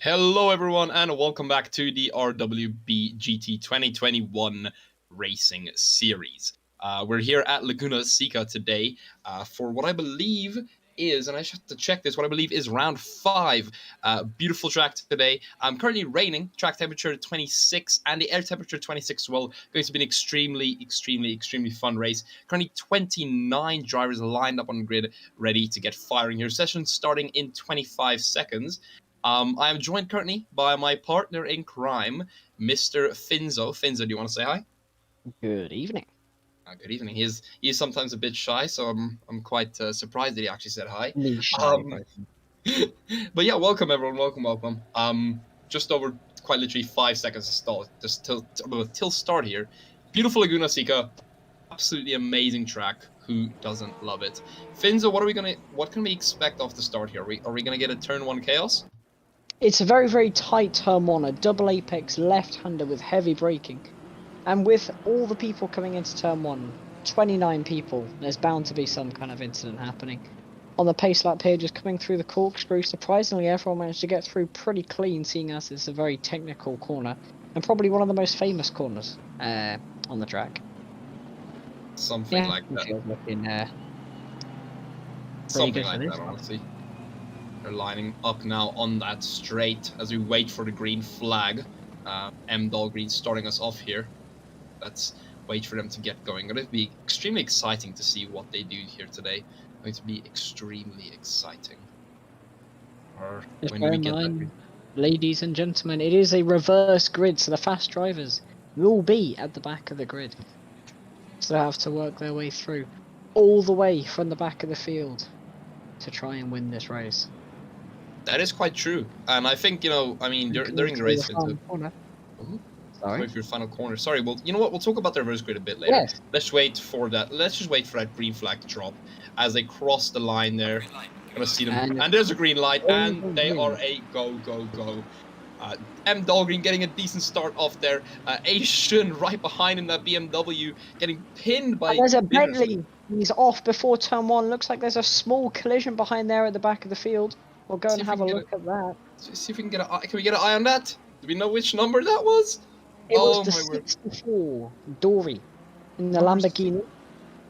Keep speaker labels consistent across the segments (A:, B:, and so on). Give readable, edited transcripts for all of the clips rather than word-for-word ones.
A: Hello everyone and welcome back to the RWB GT2021 racing series. We're here at Laguna, Seca today for what I believe is, and I should have to check this, what I believe is round 5. Beautiful track today. Currently raining, track temperature 26 and the air temperature 26 as well. Going to be an extremely fun race. Currently 29 drivers lined up on the grid ready to get firing here. Session starting in 25 seconds. I am joined currently by my partner in crime, Mr. Finzo. Finzo, do you want to say hi?
B: Good evening.
A: Good evening. He is sometimes a bit shy, so I'm quite surprised that he actually said hi.
B: Shy
A: But yeah, welcome everyone. Welcome. Just over quite literally 5 seconds to start. Just till start here. Beautiful Laguna Seca, absolutely amazing track. Who doesn't love it? Finzo, what can we expect off the start here? Are we gonna get a turn 1 chaos?
B: It's a very tight turn one, a double apex left-hander with heavy braking. And with all the people coming into turn one, 29 people, there's bound to be some kind of incident happening. On the pace lap here, just coming through the corkscrew, surprisingly everyone managed to get through pretty clean, seeing as it's a very technical corner. And probably one of the most famous corners on the track.
A: Something like that. Something like that, honestly. They're lining up now on that straight as we wait for the green flag. M-Dog starting us off here. Let's wait for them to get going. Going to be extremely exciting to see what they do here today. Going to be extremely exciting.
B: When we get that. Ladies and gentlemen, it is a reverse grid, so the fast drivers will be at the back of the grid. So they have to work their way through all the way from the back of the field to try and win this race.
A: That is quite true, and I think, you know, I mean, during the race, sorry, for your final corner. Sorry, well, you know what? We'll talk about the reverse grid a bit later.
B: Yes.
A: Let's wait for that. Let's just wait for that green flag to drop as they cross the line there. Gonna see them, and there's a green light, and they are a go. M-Dog getting a decent start off there. Asian right behind him, that BMW getting pinned by.
B: There's a Bittersley. He's off before turn one. Looks like there's a small collision behind there at the back of the field. We'll go and have a look at that.
A: See if we can get can we get an eye on that? Do we know which number that was?
B: It was the 64 Dory in the Lamborghini.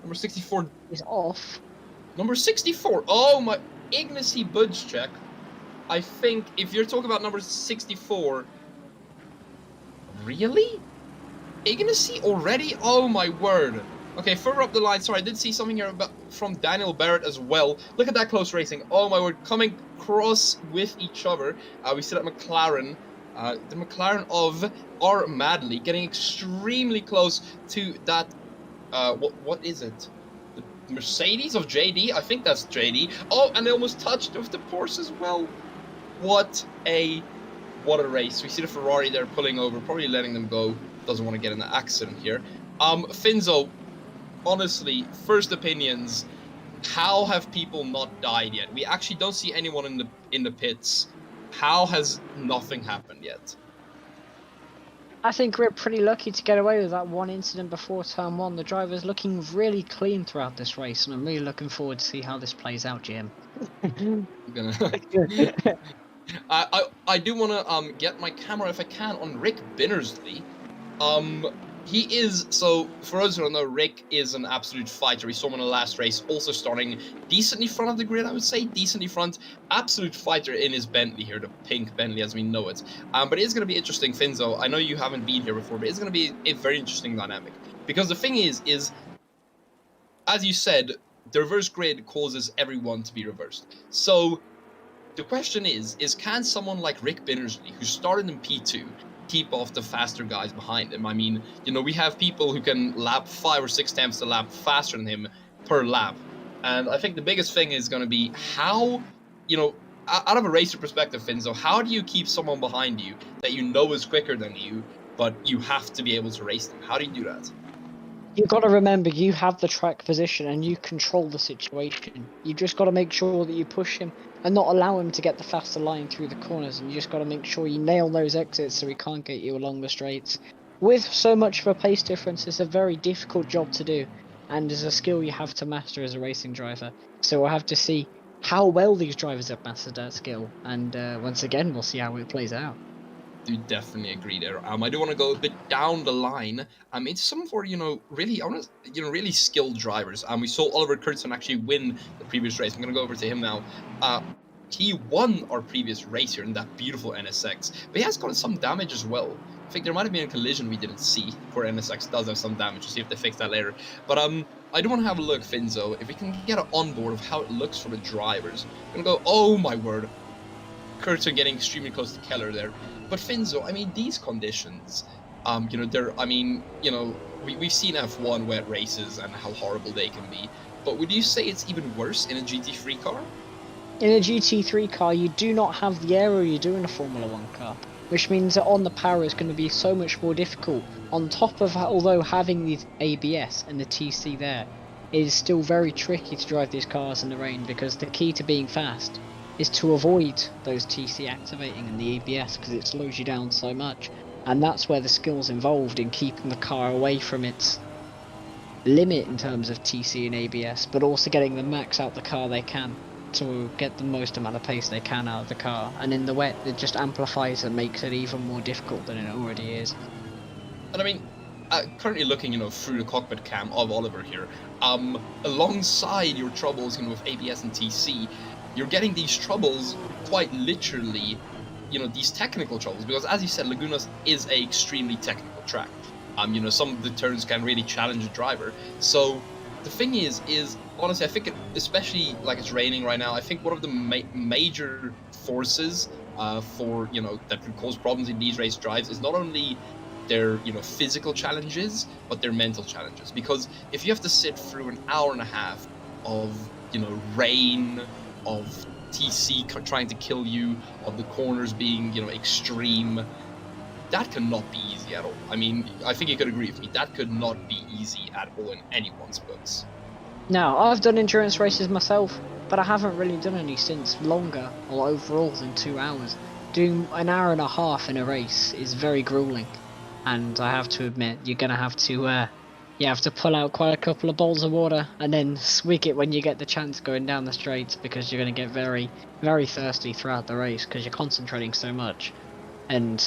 A: Number 64
B: is off.
A: Number 64. Oh my, Ignacy Budge check. I think if you're talking about number 64, really? Ignacy already? Oh my word. Okay, further up the line, sorry, I did see something here from Daniel Barrett as well. Look at that close racing. Oh my word, coming cross with each other. We see that McLaren, the McLaren of R. Madley, getting extremely close to that, what is it? The Mercedes of JD? I think that's JD. Oh, and they almost touched with the Porsche as well. What a race. We see the Ferrari there pulling over, probably letting them go. Doesn't want to get in an accident here. Finzo, honestly, first opinions, how have people not died yet? We actually don't see anyone in the pits. How has nothing happened yet?
B: I think we're pretty lucky to get away with that one incident before turn one. The driver's looking really clean throughout this race, and I'm really looking forward to see how this plays out, Jim.
A: I do want to get my camera, if I can, on Rick Bittersley. He is, so for those who don't know, Rick is an absolute fighter. We saw him in the last race, also starting decently front of the grid, I would say. Decently front. Absolute fighter in his Bentley here, the pink Bentley as we know it. But it is going to be interesting, Finzo. I know you haven't been here before, but it's going to be a very interesting dynamic. Because the thing is, as you said, the reverse grid causes everyone to be reversed. So the question is can someone like Rick Bittersley, who started in P2, keep off the faster guys behind him? I mean, you know, we have people who can lap 5 or 6 tenths a lap faster than him per lap. And I think the biggest thing is going to be how, you know, out of a racer perspective, Finzo, how do you keep someone behind you that you know is quicker than you, but you have to be able to race them? How do you do that?
B: You've got to remember, you have the track position and you control the situation. You just got to make sure that you push him and not allow him to get the faster line through the corners. And you just got to make sure you nail those exits so he can't get you along the straights. With so much of a pace difference, it's a very difficult job to do, and is a skill you have to master as a racing driver. So we'll have to see how well these drivers have mastered that skill. And once again, we'll see how it plays out.
A: Do definitely agree there. I do want to go a bit down the line. It's some of our, really, really skilled drivers. We saw Oliver Kurtzen actually win the previous race. I'm gonna go over to him now. He won our previous race here in that beautiful NSX, but he has gotten some damage as well. I think there might have been a collision we didn't see, where NSX does have some damage. We'll see if they fix that later. But I do want to have a look, Finzo, if we can get an onboard of how it looks for the drivers. I'm gonna go, oh my word, Kurtzen getting extremely close to Keller there. But Finzo, I mean, these conditions, we've seen F1 wet races and how horrible they can be. But would you say it's even worse in a GT3 car?
B: In a GT3 car, you do not have the aero you do in a Formula 1 car, which means that on the power is going to be so much more difficult. On top of, although having the ABS and the TC there, it is still very tricky to drive these cars in the rain, because the key to being fast is to avoid those TC activating and the ABS, because it slows you down so much. And that's where the skill's involved, in keeping the car away from its limit in terms of TC and ABS, but also getting the max out the car they can to get the most amount of pace they can out of the car. And in the wet, it just amplifies and makes it even more difficult than it already is.
A: And I mean, currently looking, through the cockpit cam of Oliver here, alongside your troubles, with ABS and TC, you're getting these troubles quite literally, these technical troubles, because as you said, Laguna is a extremely technical track. Some of the turns can really challenge a driver. So the thing is honestly, I think especially like it's raining right now, I think one of the major forces for, that could cause problems in these race drives is not only their, physical challenges, but their mental challenges. Because if you have to sit through an hour and a half of, rain, of TC trying to kill you, of the corners being, extreme, that cannot be easy at all. I mean, I think you could agree with me, that could not be easy at all in anyone's books.
B: Now, I've done endurance races myself, but I haven't really done any since longer, or overall, than 2 hours. Doing an hour and a half in a race is very grueling, and I have to admit, you're gonna have to, you have to pull out quite a couple of bowls of water, and then swig it when you get the chance going down the straights, because you're gonna get very, very thirsty throughout the race, because you're concentrating so much. And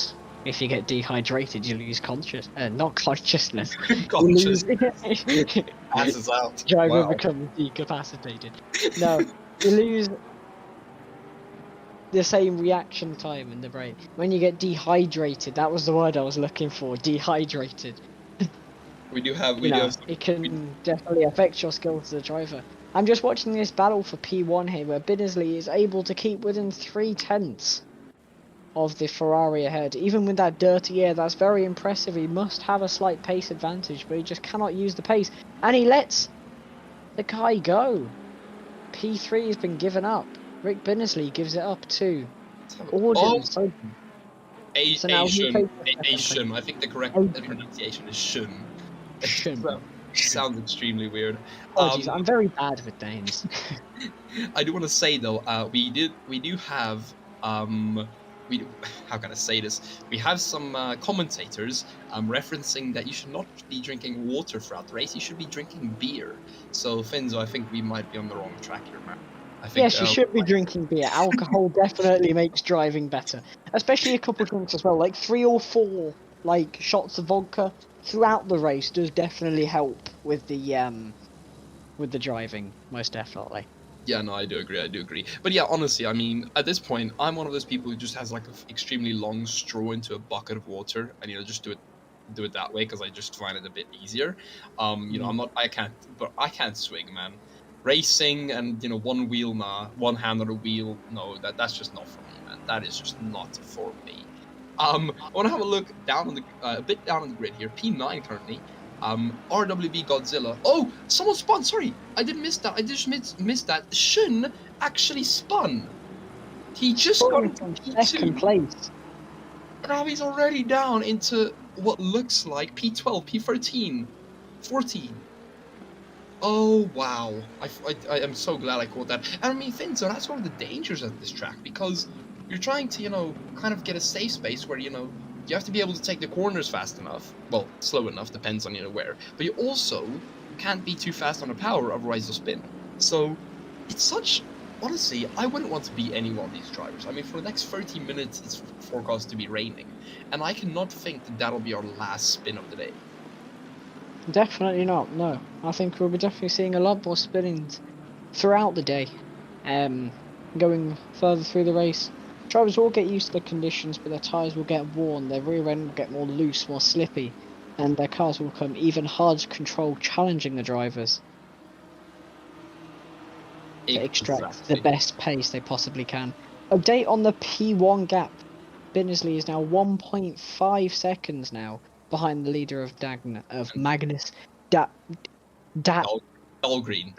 B: if you get dehydrated, you lose not consciousness.
A: Conscious.
B: You lose...
A: Passes out.
B: Driver becomes decapacitated. No, you lose the same reaction time in the brain. When you get dehydrated, that was the word I was looking for, dehydrated. It can definitely affect your skills as a driver. I'm just watching this battle for P1 here, where Bittersley is able to keep within 3/10 of the Ferrari ahead. Even with that dirty air, that's very impressive. He must have a slight pace advantage, but he just cannot use the pace. And he lets the guy go. P3 has been given up. Rick Bittersley gives it up to Gordon.
A: Shun. I think the correct pronunciation is Shun.
B: Shun.
A: Sounds extremely weird.
B: Apologies, I'm very bad with names.
A: I do want to say though, we do have how can I say this? We have some commentators referencing that you should not be drinking water throughout the race. You should be drinking beer. So Finzo, I think we might be on the wrong track here, man.
B: Yes, you should be drinking beer. Alcohol definitely makes driving better, especially a couple of drinks as well, like 3 or 4 shots of vodka throughout the race does definitely help with the driving, most definitely.
A: Yeah, no, I do agree. But yeah, honestly, I mean, at this point, I'm one of those people who just has like an extremely long straw into a bucket of water, and just do it that way because I just find it a bit easier. I can't swing, man. Racing and one wheel, one hand on the wheel, no, that's just not for me, man. That is just not for me. I want to have a look down on a bit down on the grid here. P9 currently. RWB Godzilla. Oh, someone spun. Sorry, I didn't miss that. I just missed that. Shun actually spun. He just got into
B: second place.
A: Now he's already down into what looks like P12, P13, 14. Oh wow! I am so glad I caught that. And I mean, Finzo, that's one of the dangers of this track, because you're trying to kind of get a safe space where you have to be able to take the corners fast enough. Well, slow enough, depends on where. But you also can't be too fast on the power, otherwise you'll spin. So it's such honestly, I wouldn't want to be any one of these drivers. I mean, for the next 30 minutes, it's forecast to be raining, and I cannot think that that'll be our last spin of the day.
B: Definitely not. No, I think we'll be definitely seeing a lot more spinnings throughout the day. Going further through the race, drivers will get used to the conditions, but their tyres will get worn, their rear end will get more loose, more slippy, and their cars will become even harder to control, challenging the drivers to extract the best pace they possibly can. Update on the P1 gap. Bittersley is now 1.5 seconds now behind the leader of Magnus
A: Dahlgren.
B: Dahlgren.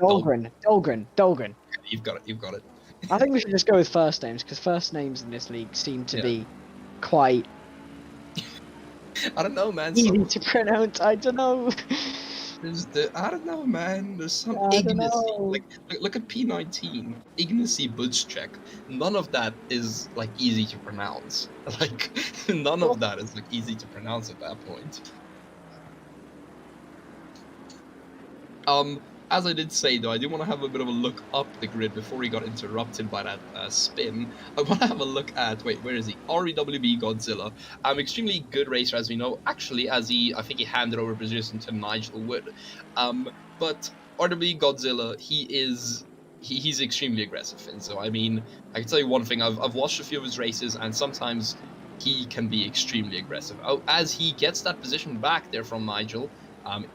A: You've got it. You've got it.
B: I think we should just go with first names, because first names in this league seem to be quite
A: I don't know, man.
B: easy to pronounce. I don't know.
A: I don't know, man. There's some Ignacy. Like, look at P19. Ignacy Butchcheck. None of that is like easy to pronounce. Like, none of that is like easy to pronounce at that point. As I did say, though, I do want to have a bit of a look up the grid before we got interrupted by that spin. I want to have a look at, wait, where is he? RWB Godzilla. Extremely good racer, as we know. Actually, I think he handed over position to Nigel Wood. But RWB Godzilla, he's extremely aggressive. And so, I mean, I can tell you one thing. I've watched a few of his races, and sometimes he can be extremely aggressive. As he gets that position back there from Nigel,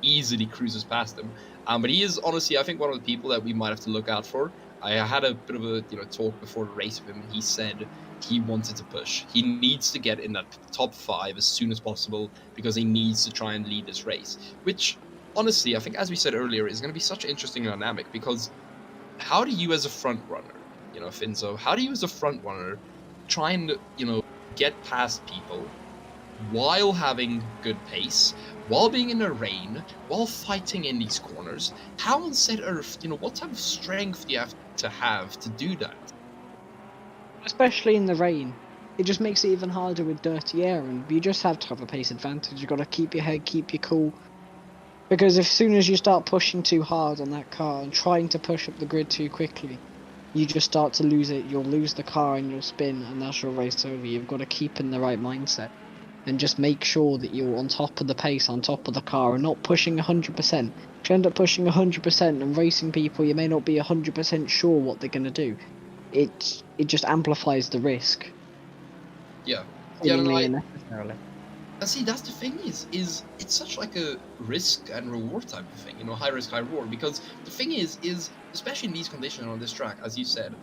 A: easily cruises past him. But he is honestly, I think, one of the people that we might have to look out for. I had a bit of a talk before the race with him, and he said he wanted to push. He needs to get in that top 5 as soon as possible because he needs to try and lead this race. Which, honestly, I think, as we said earlier, is going to be such an interesting dynamic because how do you, as a front runner, Finzo, how do you, as a front runner, try and get past people while having good pace, while being in the rain, while fighting in these corners? How on said earth, what type of strength do you have to do that?
B: Especially in the rain. It just makes it even harder with dirty air, and you just have to have a pace advantage. You've got to keep your head, keep your cool. Because as soon as you start pushing too hard on that car and trying to push up the grid too quickly, you just start to lose it. You'll lose the car and you'll spin, and that's your race over. You've got to keep in the right mindset and just make sure that you're on top of the pace, on top of the car, and not pushing 100%. If you end up pushing 100% and racing people, you may not be 100% sure what they're going to do. It just amplifies the risk.
A: Yeah.
B: Unnecessarily.
A: And see, that's the thing is it's such like a risk and reward type of thing, high risk, high reward. Because the thing is especially in these conditions on this track, as you said,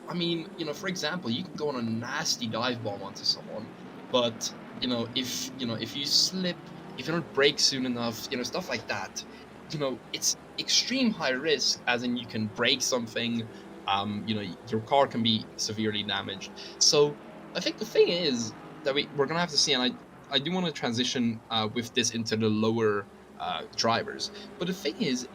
A: I mean, for example, you can go on a nasty dive bomb onto someone, but if you slip, if you don't brake soon enough, stuff like that, it's extreme high risk, as in you can break something, your car can be severely damaged. So I think the thing is that we're gonna have to see, and I do want to transition with this into the lower drivers, but the thing is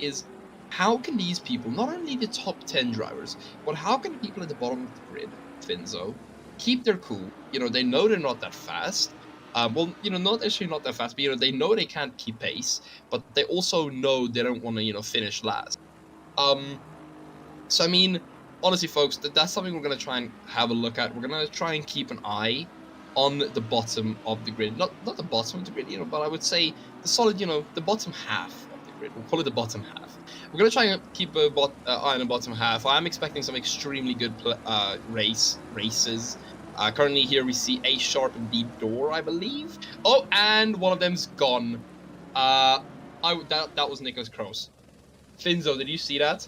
A: how can these people, not only the top 10 drivers, but how can the people at the bottom of the grid, Finzo, keep their cool? They know they're not that fast. Well, not actually not that fast, but they know they can't keep pace, but they also know they don't want to, finish last. So I mean, honestly, folks, that's something we're gonna try and have a look at. We're gonna try and keep an eye on the bottom of the grid, not the bottom of the grid, but I would say the solid, the bottom half of the grid. We'll call it the bottom half. We're gonna try and keep an eye on the bottom half. I'm expecting some extremely good races. Currently here we see A Sharp and B Door, I believe. Oh, and one of them's gone. That was Nicholas Kroos. Finzo, did you see that?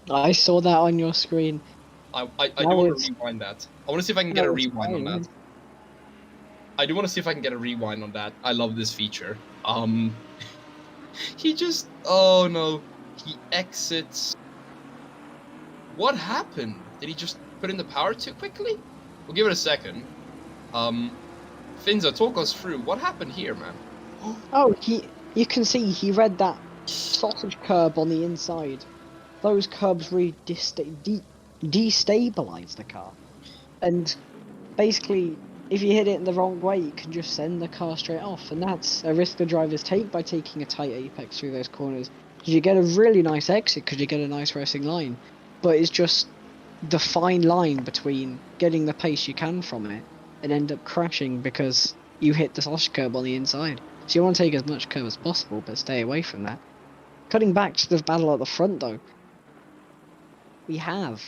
B: I saw that on your screen.
A: I do want to rewind that. I want to see if I can get a rewind on that. I do want to see if I can get a rewind on that. I love this feature. He just... Oh, no. He exits... What happened? Did he just put in the power too quickly? We'll give it a second. Finzo, talk us through. What happened here, man?
B: Oh, you can see he read that sausage curb on the inside. Those curbs really destabilize the car. And basically, if you hit it in the wrong way, you can just send the car straight off. And that's a risk the drivers take by taking a tight apex through those corners. You get a really nice exit because you get a nice racing line. But it's just the fine line between getting the pace you can from it and end up crashing because you hit the sausage curb on the inside. So you want to take as much curb as possible, but stay away from that. Cutting back to the battle at the front, though, we have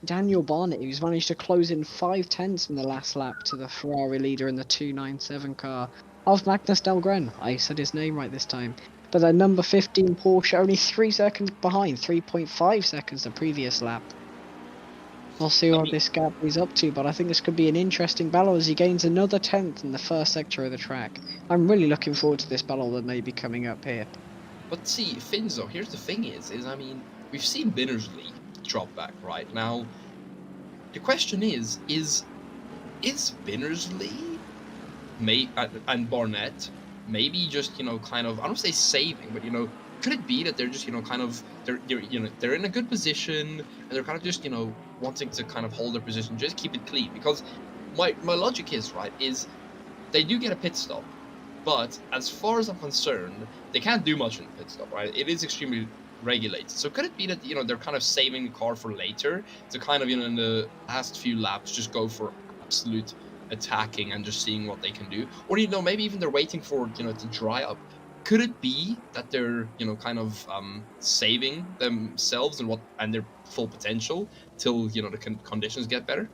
B: Daniel Barnett, who's managed to close in 5/10 in the last lap to the Ferrari leader in the 297 car of Magnus Dahlgren. I said his name right this time. But the number 15 Porsche only 3 seconds behind, 3.5 seconds the previous lap. We'll see what this gap is up to, but I think this could be an interesting battle as he gains another 10th in the first sector of the track. I'm really looking forward to this battle that may be coming up here.
A: But see, Finzo, here's the thing is I mean, we've seen Bittersley drop back right now. The question is Bittersley and Barnett maybe just, you know, kind of, I don't say saving, but, you know, could it be that they're just, you know, kind of, they're in a good position and they're kind of just, you know, wanting to kind of hold their position, just keep it clean? Because my logic is, right, is they do get a pit stop, but as far as I'm concerned, they can't do much in the pit stop, right? It is extremely regulated. So could it be that, you know, they're kind of saving the car for later to kind of, you know, in the last few laps just go for absolute attacking and just seeing what they can do? Or, you know, maybe even they're waiting for, you know, to dry up. Could it be that they're, you know, kind of saving themselves and their full potential till, you know, the conditions get better?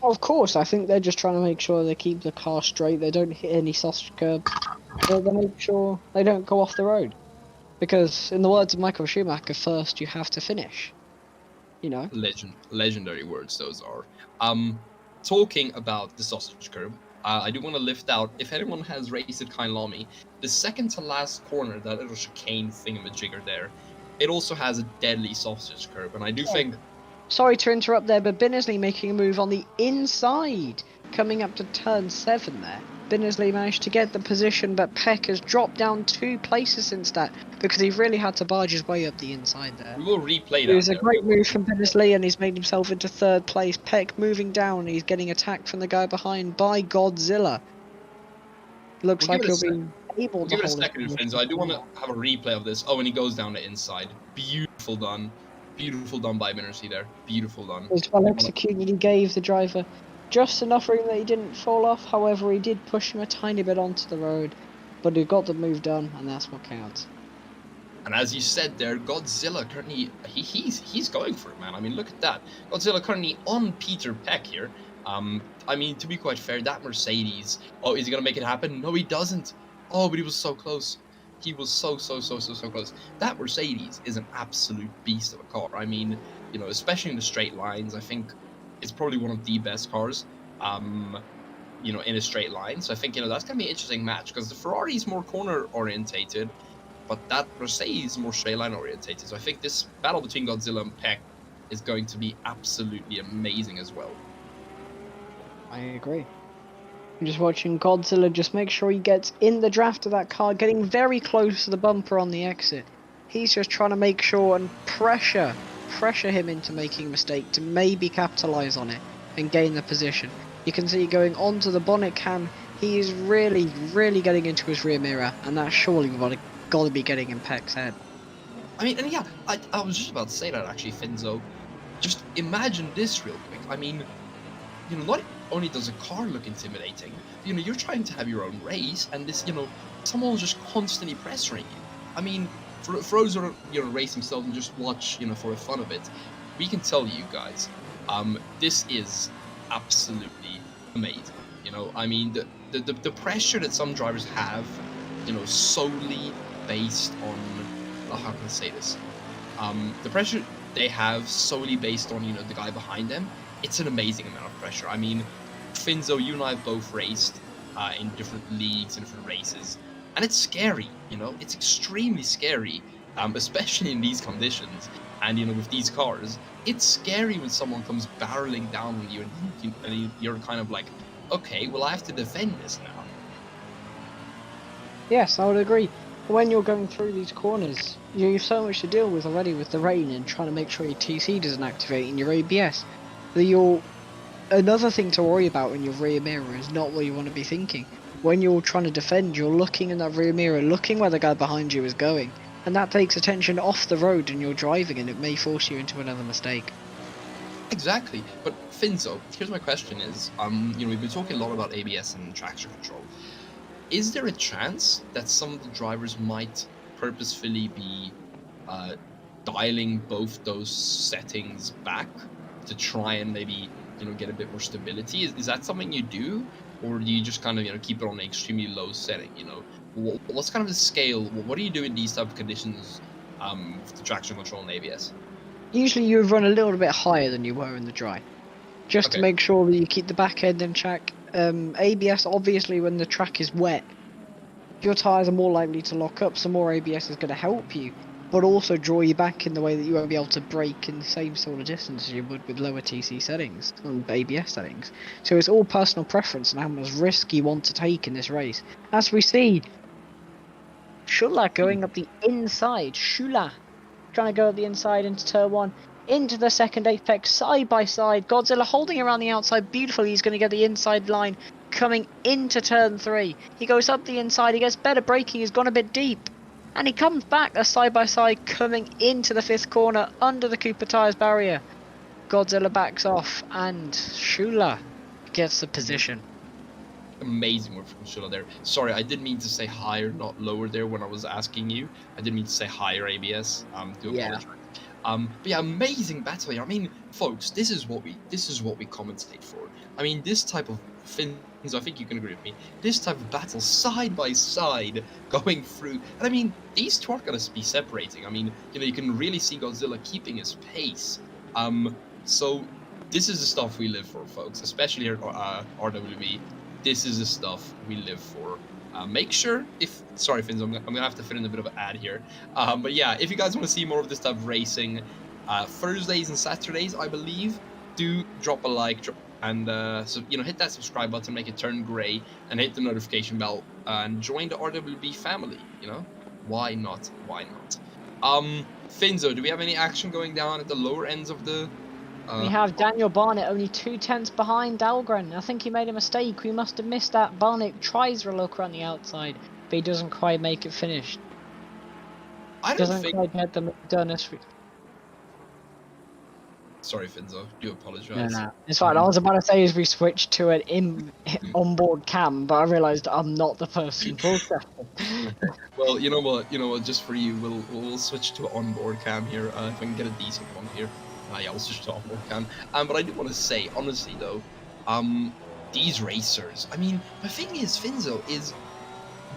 B: Of course, I think they're just trying to make sure they keep the car straight, they don't hit any sausage curbs, they make sure they don't go off the road. Because, in the words of Michael Schumacher, first you have to finish. You know?
A: Legendary words those are. Talking about the sausage curb, I do want to lift out, if anyone has raced at Kailami, the second to last corner, that little chicane thingamajigger there, it also has a deadly sausage curb, and I do think...
B: Sorry to interrupt there, but Bittersley making a move on the inside, coming up to turn 7 there. Bittersley managed to get the position, but Peck has dropped down 2 places since that, because he really had to barge his way up the inside there.
A: We will replay that.
B: It was a great move from Bittersley, and he's made himself into 3rd place. Peck moving down, he's getting attacked from the guy behind by Godzilla. Looks like he'll be able to hold it.
A: Give it a second, Finzo. I do want to have a replay of this. Oh, and he goes down the inside. Beautiful done. Beautiful done by Bittersley there. Beautiful done.
B: It was well executed. He gave the driver just enough room that he didn't fall off. However, he did push him a tiny bit onto the road, but he got the move done, and that's what counts.
A: And as you said there, Godzilla currently, he's going for it, man. I mean, look at that. Godzilla currently on Peter Peck here. I mean, to be quite fair, that Mercedes, oh, is he going to make it happen? No, he doesn't. Oh, but he was so close. He was so close. That Mercedes is an absolute beast of a car. I mean, you know, especially in the straight lines, I think it's probably one of the best cars, you know, in a straight line. So I think, you know, that's going to be an interesting match, because the Ferrari is more corner orientated, but that Mercedes is more straight line orientated. So I think this battle between Godzilla and Peck is going to be absolutely amazing as well.
B: I agree. I'm just watching Godzilla just make sure he gets in the draft of that car, getting very close to the bumper on the exit. He's just trying to make sure and pressure him into making a mistake to maybe capitalise on it and gain the position. You can see going onto the bonnet cam, he is really getting into his rear mirror, and that's surely got to be getting in Peck's head.
A: I mean, and yeah, I was just about to say that actually, Finzo. Just imagine this real quick. I mean, you know, not only does a car look intimidating, you know, you're trying to have your own race, and this, you know, someone's just constantly pressuring you. I mean, for those who are, you know, race themselves and just watch, you know, for the fun of it, we can tell you guys, this is absolutely amazing. You know, I mean, the pressure that some drivers have, you know, solely based on, how can I say this? The pressure they have solely based on, you know, the guy behind them. It's an amazing amount of pressure. I mean, Finzo, you and I have both raced in different leagues and different races, and it's scary, you know, it's extremely scary, especially in these conditions, and, you know, with these cars, it's scary when someone comes barreling down on you, and you're kind of like, okay, well, I have to defend this now.
B: Yes, I would agree. When you're going through these corners, you have so much to deal with already with the rain and trying to make sure your TC doesn't activate in your ABS. Another thing to worry about in your rear mirror is not what you want to be thinking. When you're trying to defend, you're looking in that rear mirror, looking where the guy behind you is going, and that takes attention off the road and you're driving, and it may force you into another mistake.
A: Exactly. But Finzo, here's my question: is we've been talking a lot about ABS and traction control. Is there a chance that some of the drivers might purposefully be dialing both those settings back to try and maybe get a bit more stability? Is that something you do, or do you just kind of keep it on an extremely low setting? What's kind of the scale? What do you do in these type of conditions with the traction control and ABS?
B: Usually you run a little bit higher than you were in the dry, just to
A: Okay.
B: make sure that you keep the back end in check. ABS, obviously, when the track is wet, your tyres are more likely to lock up, so more ABS is going to help you, but also draw you back in the way that you won't be able to brake in the same sort of distance as you would with lower TC settings and ABS settings. So it's all personal preference and how much risk you want to take in this race. As we see, Shula going up the inside. Shula trying to go up the inside into turn 1. Into the second apex, side by side. Godzilla holding around the outside beautifully. He's going to get the inside line coming into turn 3. He goes up the inside. He gets better braking. He's gone a bit deep. And he comes back a side by side coming into the 5th corner under the Cooper Tyres barrier. Godzilla backs off and Shula gets the position.
A: Amazing work from Shula there. Sorry, I didn't mean to say higher, not lower there when I was asking you. I didn't mean to say higher ABS. Do apologize. But yeah, amazing battle here. I mean, folks, this is what we commentate for. I mean, this type of fins, I think you can agree with me. This type of battle side by side going through, and I mean, these two aren't gonna be separating. I mean, you can really see Godzilla keeping his pace. So this is the stuff we live for, folks, especially here at RWB. This is the stuff we live for. Make sure sorry, Finns, I'm gonna have to fit in a bit of an ad here. But yeah, if you guys want to see more of this type of racing, Thursdays and Saturdays, I believe, do drop a like, and so hit that subscribe button, make it turn gray, and hit the notification bell, and join the RWB family. Why not? Why not? Finzo, do we have any action going down at the lower ends of the?
B: We have Daniel Barnett only 2/10 behind Dahlgren. I think he made a mistake. We must have missed that. Barnett tries to look around the outside, but he doesn't quite make it finished. Doesn't quite get them done this week.
A: Sorry, Finzo. Do apologize.
B: No. It's fine. I was about to say as we switched to an onboard cam, but I realised I'm not the person broadcasting.
A: Well, you know what? Just for you, we'll switch to an onboard cam here. If I can get a decent one here. Yeah, we'll switch to onboard cam. But I do want to say, honestly though, these racers. I mean, the thing is, Finzo is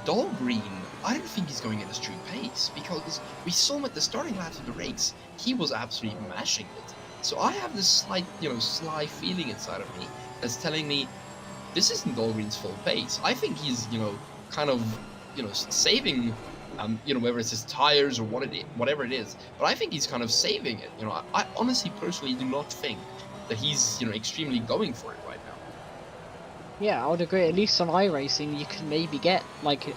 A: Dahlgren. I don't think he's going at his true pace because we saw him at the starting laps of the race. He was absolutely mashing it. So I have this slight, sly feeling inside of me that's telling me this isn't Dahlgren's full pace. I think he's, kind of, saving, whether it's his tires or whatever it is. But I think he's kind of saving it. I honestly, personally, do not think that he's, extremely going for it right now.
B: Yeah, I would agree. At least on iRacing, you can maybe get like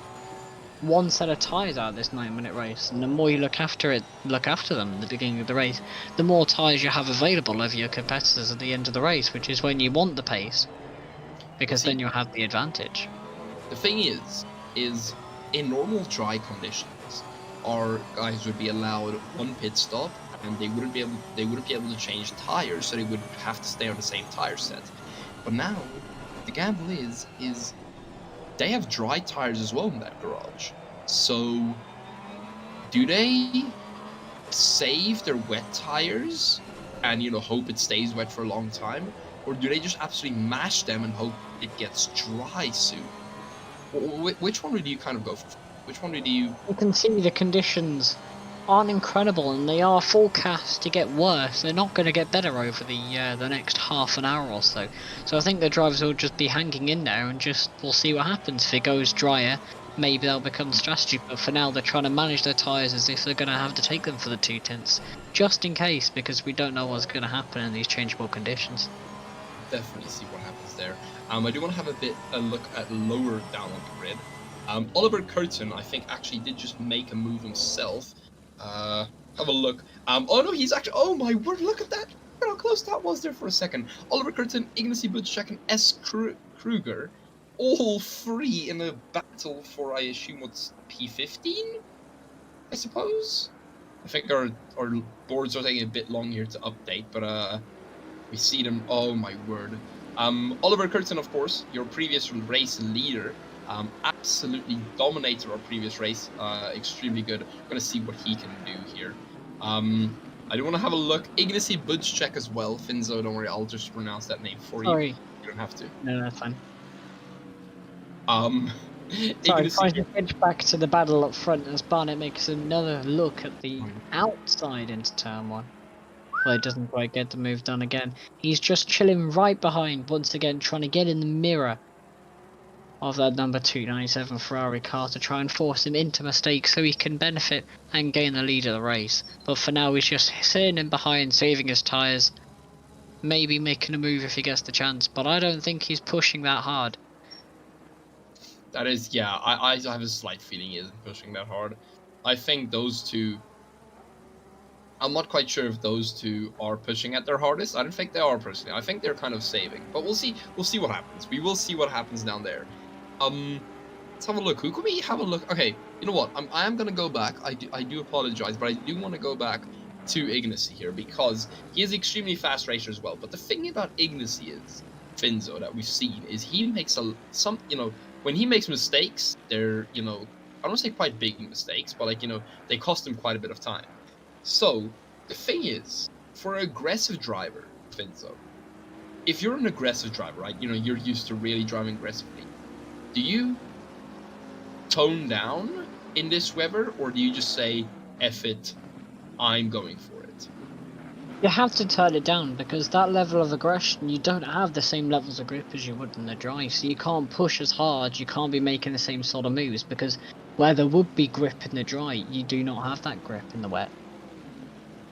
B: one set of tyres out of this 9-minute race, and the more you look after them at the beginning of the race, the more tyres you have available over your competitors at the end of the race, which is when you want the pace, because then you'll have the advantage.
A: The thing is in normal dry conditions, our guys would be allowed one pit stop, and they wouldn't be able to change tires, so they would have to stay on the same tire set. But now, the gamble is they have dry tires as well in that garage. So, do they save their wet tires and hope it stays wet for a long time, or do they just absolutely mash them and hope it gets dry soon? Which one would you kind of go for? Which one would you?
B: You can see the conditions aren't incredible, and they are forecast to get worse. They're not going to get better over the next half an hour or so. So I think the drivers will just be hanging in there, and we'll see what happens. If it goes drier, maybe that'll become strategy. But for now, they're trying to manage their tyres as if they're going to have to take them for the 2/10, just in case, because we don't know what's going to happen in these changeable conditions.
A: Definitely see what happens there. I do want to have a look at lower down on the grid. Oliver Kurtzen, I think, actually did just make a move himself. Have a look. Oh no, he's actually. Oh my word! Look at that! Look how close that was there for a second. Oliver Kurtzen, Ignacy Butchek, and S. Kruger, all three in a battle for, I assume, what's P15? I suppose. I think our boards are taking a bit long here to update, but We see them. Oh my word. Oliver Kurtzen, of course, your previous race leader, absolutely dominated our previous race. Extremely good. Gonna see what he can do here. I do want to have a look. Ignacy Budschek as well. Finzo, don't worry, I'll just pronounce that name for you.
B: Sorry.
A: You don't have to.
B: No, that's fine. Sorry,
A: Ignacy.
B: trying to pitch back to the battle up front as Barnett makes another look at the outside into turn 1. Well, he doesn't quite get the move done again. He's just chilling right behind, once again, trying to get in the mirror of that number 297 Ferrari car to try and force him into mistakes so he can benefit and gain the lead of the race. But for now, he's just sitting in behind, saving his tyres, maybe making a move if he gets the chance, but I don't think he's pushing that hard.
A: That is, yeah, I have a slight feeling he isn't pushing that hard. I think those two... I'm not quite sure if those two are pushing at their hardest. I don't think they are personally. I think they're kind of saving. But we'll see. We'll see what happens. We will see what happens down there. Let's have a look. Who can we have a look? Okay, you know what? I am gonna go back. I do apologize, but I do want to go back to Ignacy here because he is extremely fast racer as well. But the thing about Ignacy is, Finzo, that we've seen is he makes when he makes mistakes, they're, I don't want to say quite big mistakes, but like, they cost him quite a bit of time. So, the thing is, for an aggressive driver, Finzo, if you're an aggressive driver, right, you're used to really driving aggressively, do you tone down in this weather, or do you just say, F it, I'm going for it?
B: You have to turn it down, because that level of aggression, you don't have the same levels of grip as you would in the dry, so you can't push as hard, you can't be making the same sort of moves, because where there would be grip in the dry, you do not have that grip in the wet.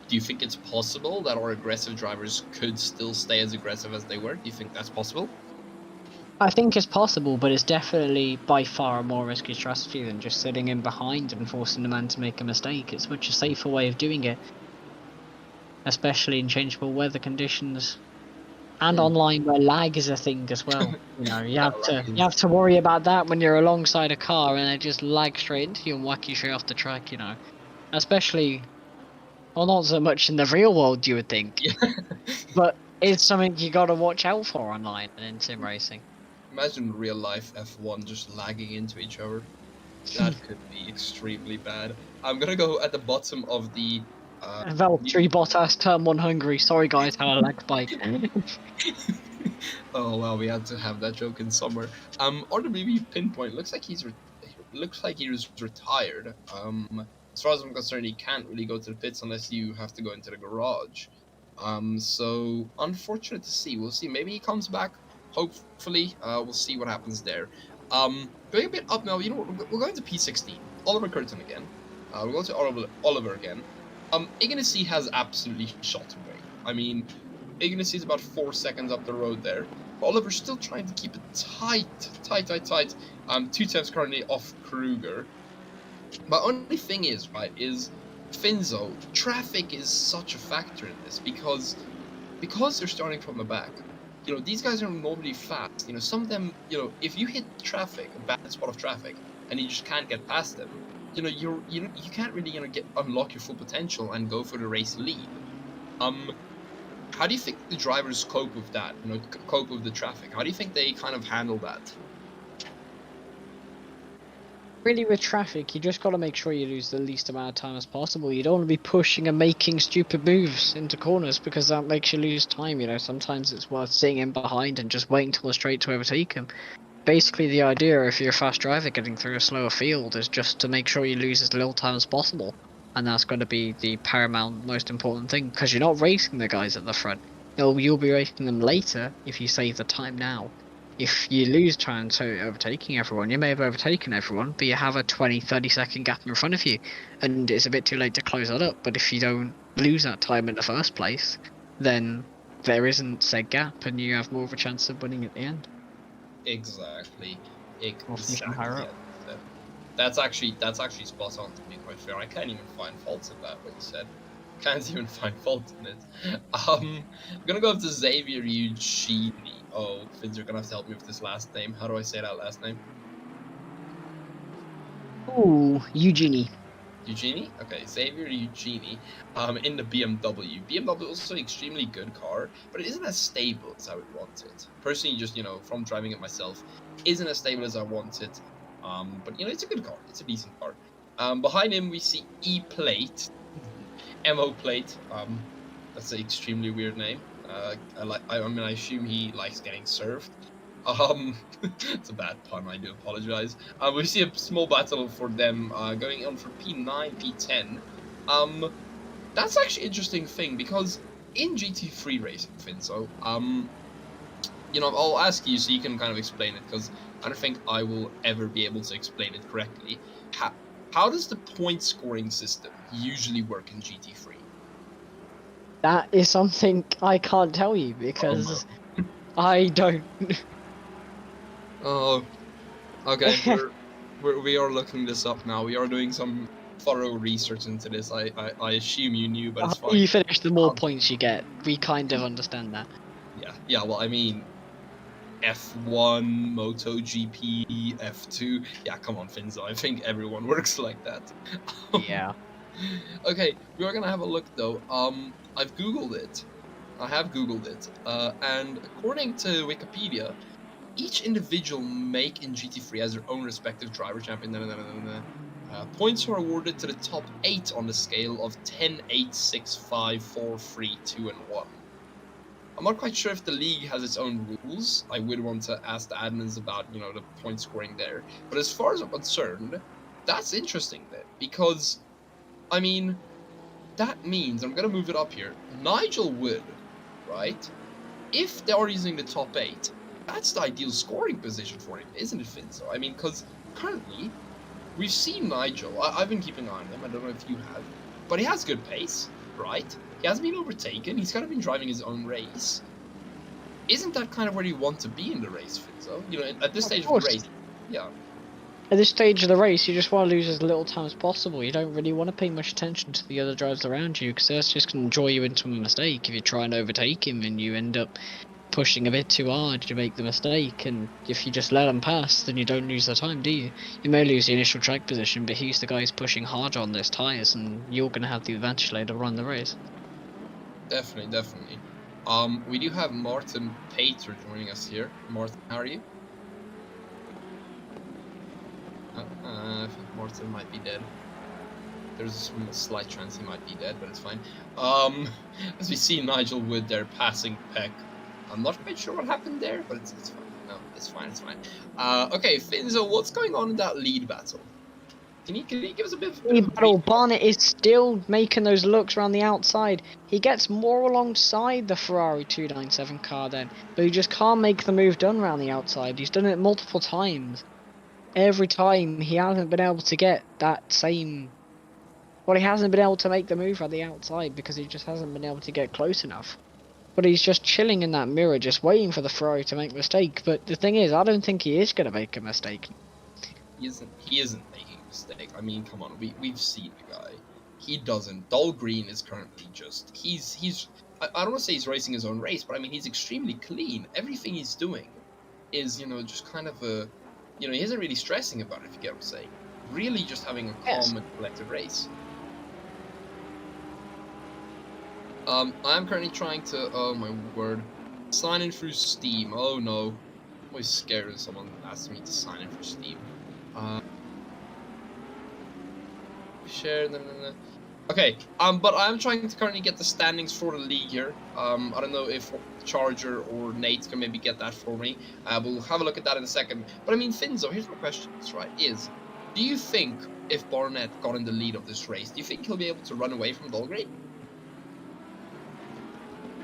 A: Do you think it's possible that our aggressive drivers could still stay as aggressive as they were? Do you think that's possible?
B: I think it's possible, but it's definitely by far a more risky strategy than just sitting in behind and forcing the man to make a mistake. It's much a safer way of doing it, especially in changeable weather conditions and online where lag is a thing as well. You have to worry about that when you're alongside a car and they just lag straight into you and whack you straight off the track. Especially. Well, not so much in the real world, you would think.
A: Yeah.
B: But it's something you gotta watch out for online and in sim racing.
A: Imagine real life F1 just lagging into each other. That could be extremely bad. I'm gonna go at the bottom of the...
B: Valtteri Bottas, turn 1 Hungary. Sorry guys, had a lag spike.
A: Oh well, we had to have that joke in somewhere. RWB Pinpoint looks like he was retired. As far as I'm concerned, he can't really go to the pits unless you have to go into the garage. So unfortunate to see. We'll see. Maybe he comes back. Hopefully, we'll see what happens there. Going a bit up now. We're going to P16. Oliver Kurtzen again. We're going to Oliver again. Ignacy has absolutely shot away. I mean, Ignacy is about 4 seconds up the road there. But Oliver's still trying to keep it tight. 2 tenths currently off Kruger. My only thing is, Finzo, traffic is such a factor in this because they're starting from the back. These guys are normally fast. Some of them, if you hit traffic, a bad spot of traffic, and you just can't get past them, you can't really, unlock your full potential and go for the race lead. How do you think the drivers cope with that? Cope with the traffic? How do you think they kind of handle that?
B: Really, with traffic, you just got to make sure you lose the least amount of time as possible. You don't want to be pushing and making stupid moves into corners because that makes you lose time. Sometimes it's worth sitting in behind and just waiting till the straight to overtake him. Basically, the idea, if you're a fast driver getting through a slower field, is just to make sure you lose as little time as possible. And that's going to be the paramount, most important thing, because you're not racing the guys at the front. You'll be racing them later if you save the time now. If you lose time to overtaking everyone, you may have overtaken everyone, but you have a 20-30 second gap in front of you, and it's a bit too late to close that up. But if you don't lose that time in the first place, then there isn't said gap, and you have more of a chance of winning at the end.
A: Exactly.
B: Higher up.
A: That's actually spot on, to be quite fair. I can't even find faults in that, what you said. Can't even find fault in it. I'm gonna go up to Xavier Eugenie. Oh, Finns, you're gonna have to help me with this last name. How do I say that last name?
B: Ooh, Eugenie.
A: Eugenie? Okay, Xavier Eugenie, in the BMW. BMW is also an extremely good car, but it isn't as stable as I would want it. Personally, just, you know, from driving it myself, isn't as stable as I want it. But, you know, it's a good car. It's a decent car. Behind him, we see E-Plate, MO Plate. That's an extremely weird name. I mean, I assume he likes getting served. It's a bad pun. I do apologize. We see a small battle for them going on for P9, P10. That's actually an interesting thing because in GT3 racing, Finzo, you know, I'll ask you so you can kind of explain it because I don't think I will ever be able to explain it correctly. How does the point scoring system usually work in GT3?
B: That is something I can't tell you because I don't.
A: Oh, okay. We are looking this up now. We are doing some thorough research into this. I assume you knew, but it's fine.
B: You finish, the more points you get. We kind of understand that.
A: Yeah. Well, I mean, F1, MotoGP, F2. Yeah, come on, Finzo. I think everyone works like that.
B: Yeah.
A: Okay, we are gonna have a look though. I've googled it. I have googled it, and according to Wikipedia, each individual make in GT3 has their own respective driver champion. Points are awarded to the top 8 on the scale of 10, 8, 6, 5, 4, 3, 2, and 1. I'm not quite sure if the league has its own rules. I would want to ask the admins about, you know, the point scoring there. But as far as I'm concerned, that's interesting then, because, I mean, that means, I'm going to move it up here, Nigel Wood, right? If they are using the top 8, that's the ideal scoring position for him, isn't it, Finzo? I mean, because currently, we've seen Nigel. I've been keeping an eye on him. I don't know if you have. But he has good pace, right? He hasn't been overtaken. He's kind of been driving his own race. Isn't that kind of where you want to be in the race, Finzo? You know, at this stage of the race, yeah.
B: At this stage of the race, you just want to lose as little time as possible. You don't really want to pay much attention to the other drivers around you, because that's just going to draw you into a mistake. If you try and overtake him and you end up pushing a bit too hard, you make the mistake, and if you just let him pass, then you don't lose the time, do you? You may lose the initial track position, but he's the guy who's pushing harder on those tyres, and you're going to have the advantage later on the race.
A: Definitely. We do have Martin Pater joining us here. Martin, how are you? I think Martin might be dead. There's a slight chance he might be dead, but it's fine. As we see Nigel Wood there passing Peck. I'm not quite sure what happened there, but it's fine. No, it's fine. Okay, Finzo, what's going on in that lead battle? Can you give us a bit of
B: battle? Barnett is still making those looks around the outside. He gets more alongside the Ferrari 297 car then, but he just can't make the move done around the outside. He's done it multiple times. Every time he hasn't been able to get that same... Well, he hasn't been able to make the move on the outside because he just hasn't been able to get close enough. But he's just chilling in that mirror, just waiting for the Ferrari to make a mistake. But the thing is, I don't think he is going to make a mistake.
A: He isn't making a mistake. I mean, come on, we've seen the guy. He doesn't. Dahlgren is currently just... I don't want to say he's racing his own race, but I mean, he's extremely clean. Everything he's doing is, you know, just kind of a... You know, he isn't really stressing about it, if you get what I'm saying. Really just having a calm and collected race. I'm currently trying to, oh my word, sign in through Steam. Oh no. I'm always scared when someone asks me to sign in for Steam. Share, Okay, but I'm trying to currently get the standings for the league here. I don't know if Charger or Nate can maybe get that for me. We'll have a look at that in a second. But I mean, Finzo, here's my question, right, is, do you think if Barnett got in the lead of this race, do you think he'll be able to run away from Dahlgren?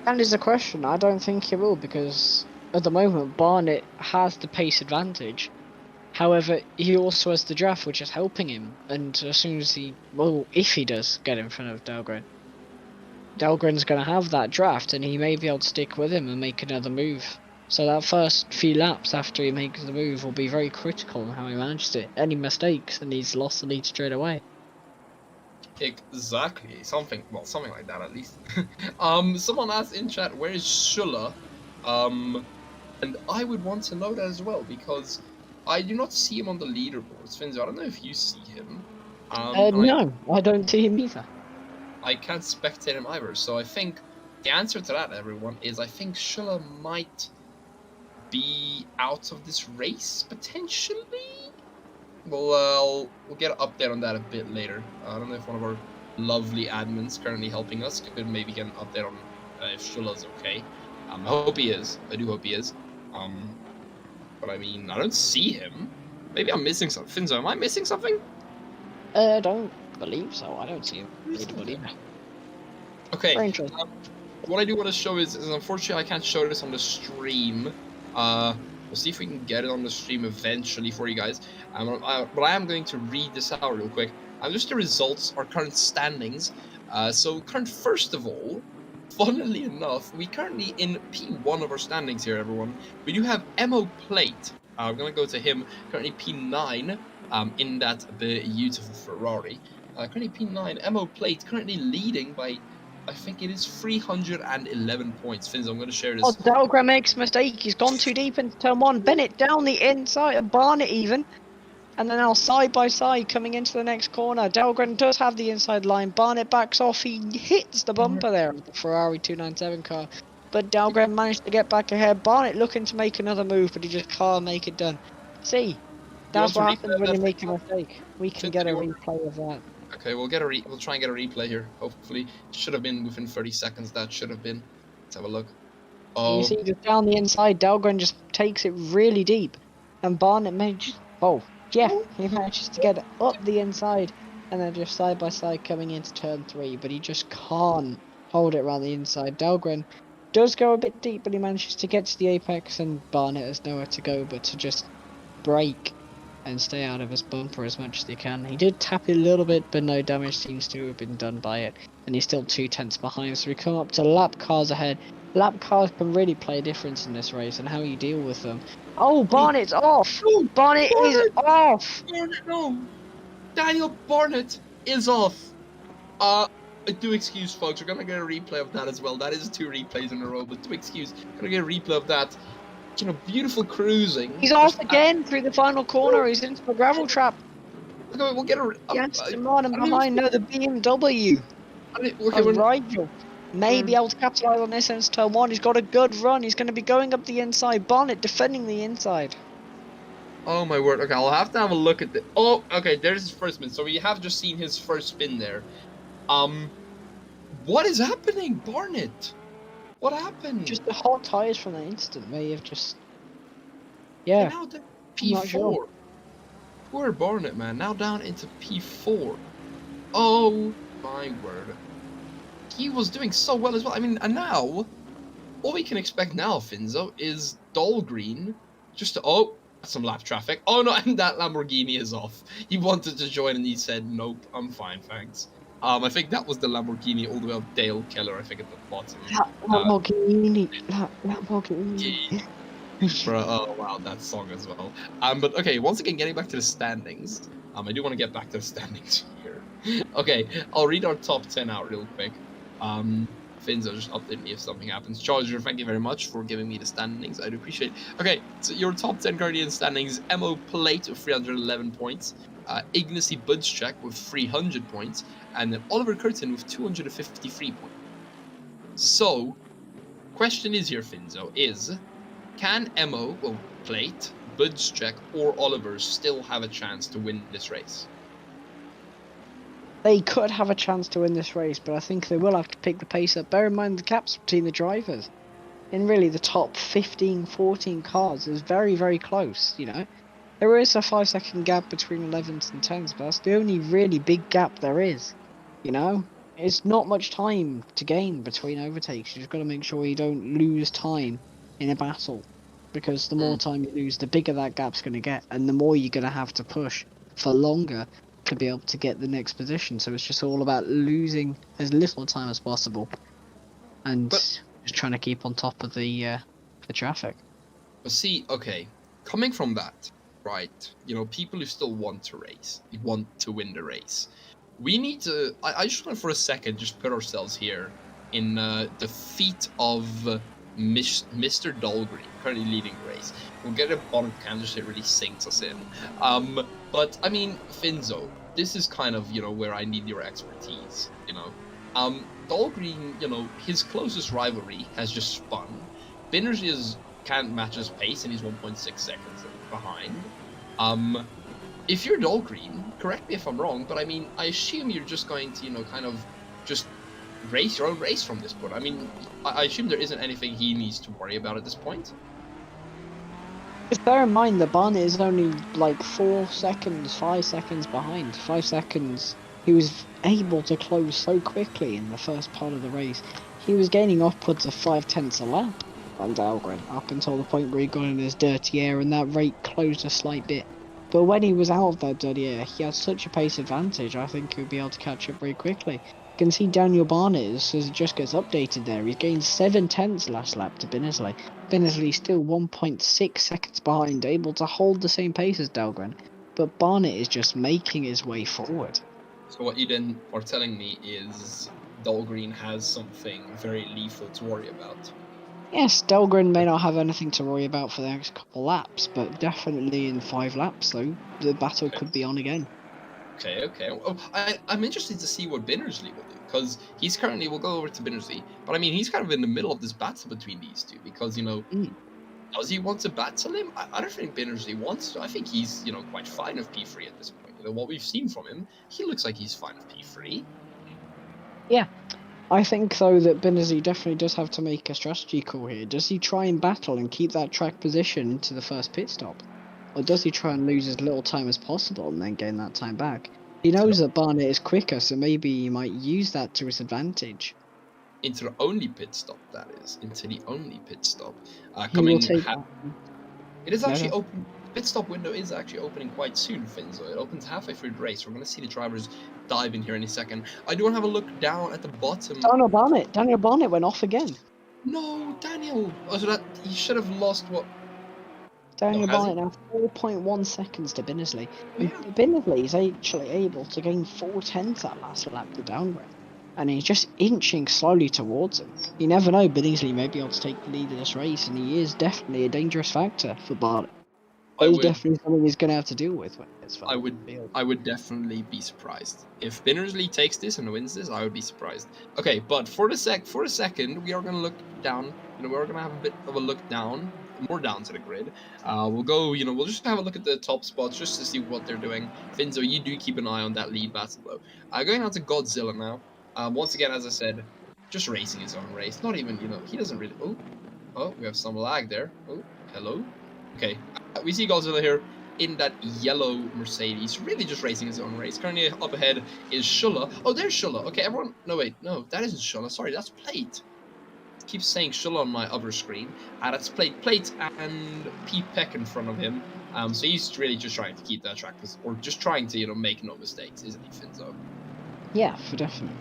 B: That is the question. I don't think he will, because at the moment Barnett has the pace advantage. However, he also has the draft, which is helping him. And as soon as if he does get in front of Dahlgren, Dahlgren's going to have that draft, and he may be able to stick with him and make another move. So that first few laps after he makes the move will be very critical in how he managed it. Any mistakes, and he's lost the lead straight away.
A: Exactly. Something like that at least. Someone asked in chat, where is Schuller? And I would want to know that as well, because I do not see him on the leaderboards. Finzo, I don't know if you see him. And
B: No, I don't see him either.
A: I can't spectate him either. So I think the answer to that, everyone, is I think Schuller might be out of this race potentially. We'll get an update on that a bit later. I don't know if one of our lovely admins currently helping us could maybe get an update on if Shula's okay. I hope he is. I do hope he is. But I mean, I don't see him. Maybe I'm missing something. Finzo, am I missing something?
B: I don't believe so. I don't see him.
A: Okay.
B: Very interesting.
A: What I do want to show is unfortunately I can't show this on the stream. We'll see if we can get it on the stream eventually for you guys. But I am going to read this out real quick. Just the results, our current standings. So first of all, funnily enough, we currently in P1 of our standings here, everyone. We do have Mo Plate. I'm gonna go to him. Currently P9. In that beautiful Ferrari. Currently P9. Mo Plate currently leading by, I think it is 311 points. Finz, I'm going to share this.
B: Oh, Dahlgren makes a mistake. He's gone too deep into turn one. Bennett down the inside, Barnett even. And then now side by side coming into the next corner. Dahlgren does have the inside line. Barnett backs off. He hits the bumper there of the Ferrari 297 car. But Dahlgren managed to get back ahead. Barnett looking to make another move, but he just can't make it done. See, that's what happens when you make a mistake. We can get a replay of that.
A: Okay, we'll try and get a replay here. Hopefully, should have been within 30 seconds. That should have been. Let's have a look. Oh,
B: you see, just down the inside, Dahlgren just takes it really deep, and Barnett manages. Oh, yeah, he manages to get it up the inside, and then just side by side coming into turn 3. But he just can't hold it around the inside. Dahlgren does go a bit deep, but he manages to get to the apex, and Barnett has nowhere to go but to just brake and stay out of his bumper as much as he can. He did tap it a little bit, but no damage seems to have been done by it. And he's still 2/10 behind, so we come up to lap cars ahead. Lap cars can really play a difference in this race and how you deal with them. Oh, Barnett's off! Barnett is off!
A: No! Daniel Barnett is off! Do excuse, folks. We're gonna get a replay of that as well. That is 2 replays in a row, but do excuse. Gonna get a replay of that. You know, beautiful cruising.
B: He's off again through the final corner. He's into the gravel trap.
A: Okay, we'll get a.
B: Yes, Simon behind now the BMW. Rigel may be able to capitalise on this into turn 1. He's got a good run. He's going to be going up the inside. Barnett defending the inside.
A: Oh my word. Okay, I'll have to have a look at the. Oh, okay. There's his first spin. So we have just seen his first spin there. What is happening, Barnett? What happened?
B: Just the hot tyres from the instant may have just... Yeah.
A: Now the P4. Sure. Poor Barnett, man. Now down into P4. Oh my word. He was doing so well as well. I mean, and now, all we can expect now, Finzo, is Dahlgren just to... Oh, some lap traffic. Oh no, and that Lamborghini is off. He wanted to join and he said, nope, I'm fine, thanks. I think that was the Lamborghini all the way up Dale Keller, I think, at the bottom.
B: Lamborghini.
A: Bro, oh wow, that song as well. But okay, once again, getting back to the standings. I do want to get back to the standings here. Okay, I'll read our top 10 out real quick. Finzo, just update me if something happens. Charger, thank you very much for giving me the standings. I do appreciate it. Okay, so your top 10 Guardian standings: Mo Plate with 311 points. Ignacy Budscheck with 300 points, and then Oliver Kurtzen with 253 points. So, question is here, Finzo, is can Mo, well, Plate, Budscheck, or Oliver still have a chance to win this race?
B: They could have a chance to win this race, but I think they will have to pick the pace up. Bear in mind the gaps between the drivers. In really the top 15, 14 cars is very, very close, you know. There is a 5-second gap between 11s and 10s, but that's the only really big gap there is, you know? It's not much time to gain between overtakes. You've just got to make sure you don't lose time in a battle, because the more time you lose, the bigger that gap's going to get, and the more you're going to have to push for longer to be able to get the next position. So it's just all about losing as little time as possible, and just trying to keep on top of the traffic.
A: But see, okay, coming from that, right, you know, people who still want to race, want to win the race, we need to, I just want to for a second just put ourselves here in the feet of Mr. Dahlgren, currently leading the race. We'll get a bottom cam just so it really sinks us in. But I mean, Finzo, this is kind of, you know, where I need your expertise, you know. Dahlgren, you know, his closest rivalry has just spun. Bittersley can't match his pace, and he's 1.6 seconds behind. If you're Dahlgren, correct me if I'm wrong, but I mean, I assume you're just going to, you know, kind of just race your own race from this point. I mean, I assume there isn't anything he needs to worry about at this point.
B: Just bear in mind that Barnett is only like 4 seconds, 5 seconds behind. 5 seconds. He was able to close so quickly in the first part of the race. He was gaining upwards of 5/10 a lap on Dahlgren up until the point where he got in his dirty air, and that rate closed a slight bit. But when he was out of that dirty air, he had such a pace advantage. I think he'll be able to catch up very quickly. You can see Daniel Barnett, as it just gets updated there, he's gained 7/10 last lap to Bittersley. Bittersley still 1.6 seconds behind, able to hold the same pace as Dahlgren, but Barnett is just making his way forward.
A: So what you then are telling me is Dahlgren has something very lethal to worry about.
B: Yes, Dahlgren may not have anything to worry about for the next couple laps, but definitely in 5 laps, though, the battle could be on again.
A: Okay. Well, I'm interested to see what Bittersley will do, because he's currently, we'll go over to Bittersley, but I mean, he's kind of in the middle of this battle between these two, because, you know, does he want to battle him? I don't think Bittersley wants to. I think he's, you know, quite fine with P3 at this point. You know, what we've seen from him, he looks like he's fine with P3.
B: Yeah. I think, though, that Bittersley definitely does have to make a strategy call here. Does he try and battle and keep that track position into the first pit stop? Or does he try and lose as little time as possible and then gain that time back? He knows that Barnett is quicker, so maybe he might use that to his advantage.
A: Into the only pit stop, that is. Into the only pit stop.
B: He will take
A: it is actually open. Pit stop window is actually opening quite soon, Finzo. It opens halfway through the race. We're going to see the drivers dive in here in a second. I do want to have a look down at the bottom.
B: Daniel Barnett went off again.
A: No, Daniel. Oh, so that he should have lost what?
B: Daniel Barnett now 4.1 seconds to Bittersley. And Bittersley is actually able to gain 4/10 that last lap to Dahlgren. And he's just inching slowly towards him. You never know, Bittersley may be able to take the lead of this race, and he is definitely a dangerous factor for Barnett. It's definitely something he's going to have to deal with when it's
A: I would definitely be surprised. If Bittersley takes this and wins this, I would be surprised. Okay, but for a second, we are going to look down. You know, we're going to have a bit of a look down, more down to the grid. We'll go, you know, we'll just have a look at the top spots just to see what they're doing. Finzo, you do keep an eye on that lead battle, though. Going on to Godzilla now. Once again, as I said, just racing his own race. Not even, you know, he doesn't really... Oh, we have some lag there. Oh, hello. Okay, we see Godzilla here in that yellow Mercedes, really just racing his own race. Currently up ahead is Schuller. Oh, there's Schuller. Okay, everyone... No, wait. No, that isn't Schuller. Sorry, that's Plate. It keeps saying Schuller on my other screen. That's Plate. Plate and P. Peck in front of him. So he's really just trying to keep that track, or just trying to, you know, make no mistakes, isn't he, Finzo?
B: Yeah, for definitely.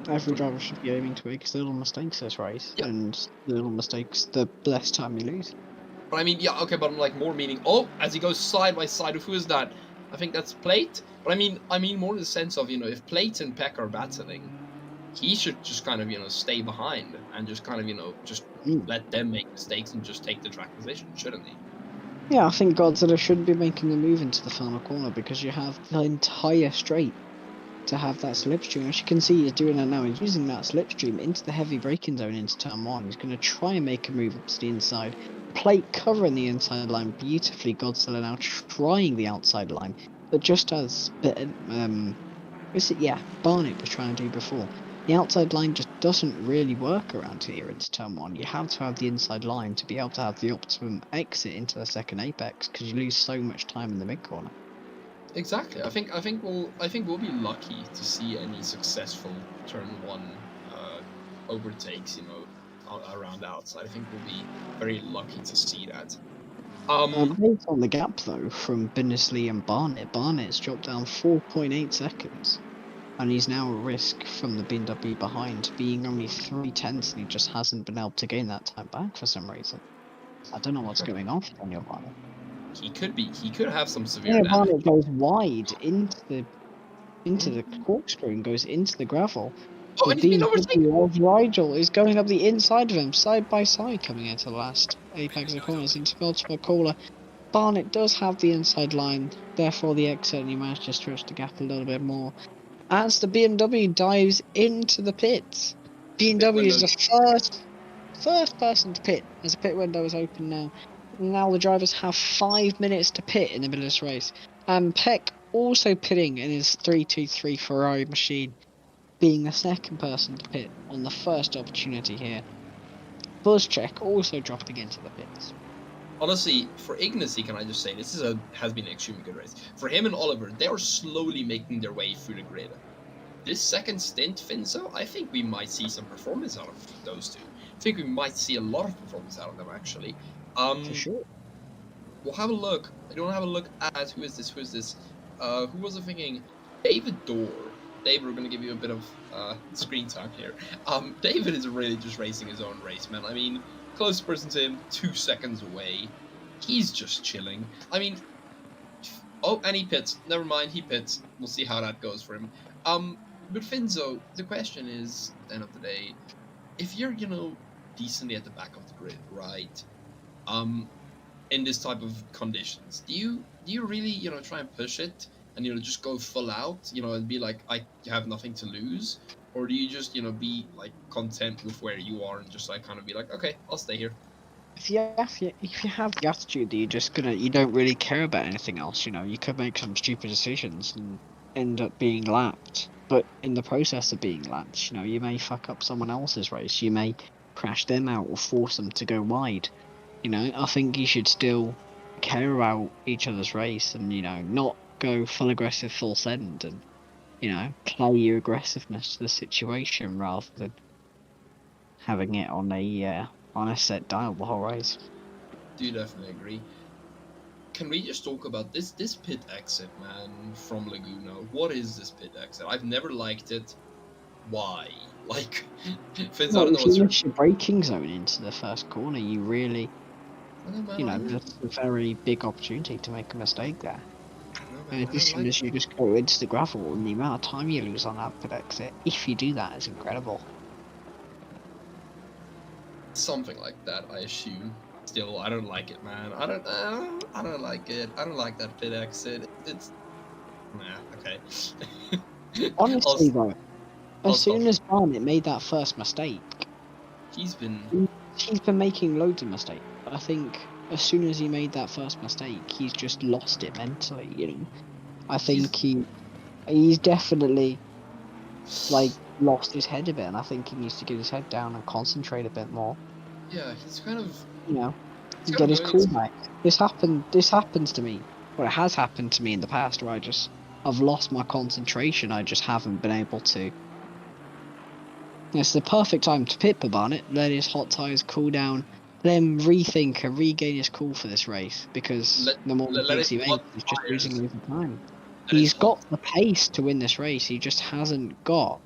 B: Every driver should be aiming to make little mistakes this race, and little mistakes, the less time you lose.
A: But I mean, yeah, okay, but I'm like more meaning, as he goes side by side with, who is that? I think that's Plate. But I mean more in the sense of, you know, if Plate and Peck are battling, he should just kind of, you know, stay behind and just kind of, you know, just let them make mistakes and just take the track position, shouldn't he?
B: Yeah, I think Godzilla should be making a move into the final corner, because you have the entire straight to have that slipstream. As you can see, he's doing that now. He's using that slipstream into the heavy braking zone into turn 1. He's going to try and make a move up to the inside. Plate covering the inside line beautifully. Godzilla now trying the outside line, but just as Barnett was trying to do before. The outside line just doesn't really work around here into turn 1. You have to have the inside line to be able to have the optimum exit into the second apex, because you lose so much time in the mid corner.
A: Exactly. I think we'll be lucky to see any successful turn 1 overtakes, you know, around the outside. I think we'll be very lucky to see that.
B: Based on the gap though from Bittersley and Barnett's dropped down 4.8 seconds, and he's now at risk from the BMW behind being only 3/10, and he just hasn't been able to gain that time back for some reason. I don't know what's going on for Daniel Barnett.
A: He could have some severe
B: Daniel
A: damage.
B: Barnett goes wide into the corkscrew and goes into the gravel.
A: Oh, and he's been overtaken.
B: Of Rigel is going up the inside of him, side by side, coming into the last apex of corners into multiple caller. Barnett does have the inside line, therefore the exit only manages to stretch the gap a little bit more. As the BMW dives into the pits, BMW is the first person to pit, as the pit window is open now. Now the drivers have 5 minutes to pit in the middle of this race. And Peck also pitting in his 323 Ferrari machine, being the second person to pit on the first opportunity here. Buzzcheck also dropping into the pits.
A: Honestly, for Ignacy, can I just say, has been an extremely good race. For him and Oliver, they are slowly making their way through the grid. This second stint, Finzo, I think we might see some performance out of those two. I think we might see a lot of performance out of them, actually.
B: For sure.
A: We'll have a look. I don't have a look at who is this? Who was I thinking? David Dorr. David, we're going to give you a bit of screen time here. David is really just racing his own race, man. I mean, close person to him, 2 seconds away. He's just chilling. I mean, oh, and he pits. Never mind, he pits. We'll see how that goes for him. But Finzo, the question is, at the end of the day, if you're, decently at the back of the grid, right? In this type of conditions, do you really, try and push it and, just go full out, and be like, I have nothing to lose? Or do you just, be, like, content with where you are and just, like, kind of be like, okay, I'll stay here?
B: If you have the attitude that you don't really care about anything else, you could make some stupid decisions and end up being lapped. But in the process of being lapped, you may fuck up someone else's race. You may crash them out or force them to go wide. I think you should still care about each other's race and, not go full aggressive, full send and, play your aggressiveness to the situation rather than having it on a set dial the whole race.
A: Do you definitely agree? Can we just talk about this pit exit, man, from Laguna? What is this pit exit? I've never liked it. Why? Like, Fizz, I don't know
B: if you miss your braking zone into the first corner, you really, that's a very big opportunity to make a mistake there. And as soon as you just go into the gravel, and the amount of time you lose on that pit exit, if you do that, is incredible.
A: Something like that, I assume. Still, I don't like it, man. I don't like it. I don't like that pit exit. It's okay.
B: Honestly, though, as soon as Barnett made that first mistake,
A: he's been
B: making loads of mistakes. But I think as soon as he made that first mistake, he's just lost it mentally. I think he's definitely lost his head a bit, and I think he needs to get his head down and concentrate a bit more.
A: Yeah, he's kind of
B: get his cool back. This happens to me. Well, it has happened to me in the past where I've lost my concentration. I just haven't been able to. It's the perfect time to pit for Barnett, let his hot tyres cool down, let him rethink and regain his cool for this race, because the more mistakes he makes, he's just losing over time. He's got the pace to win this race, he just hasn't got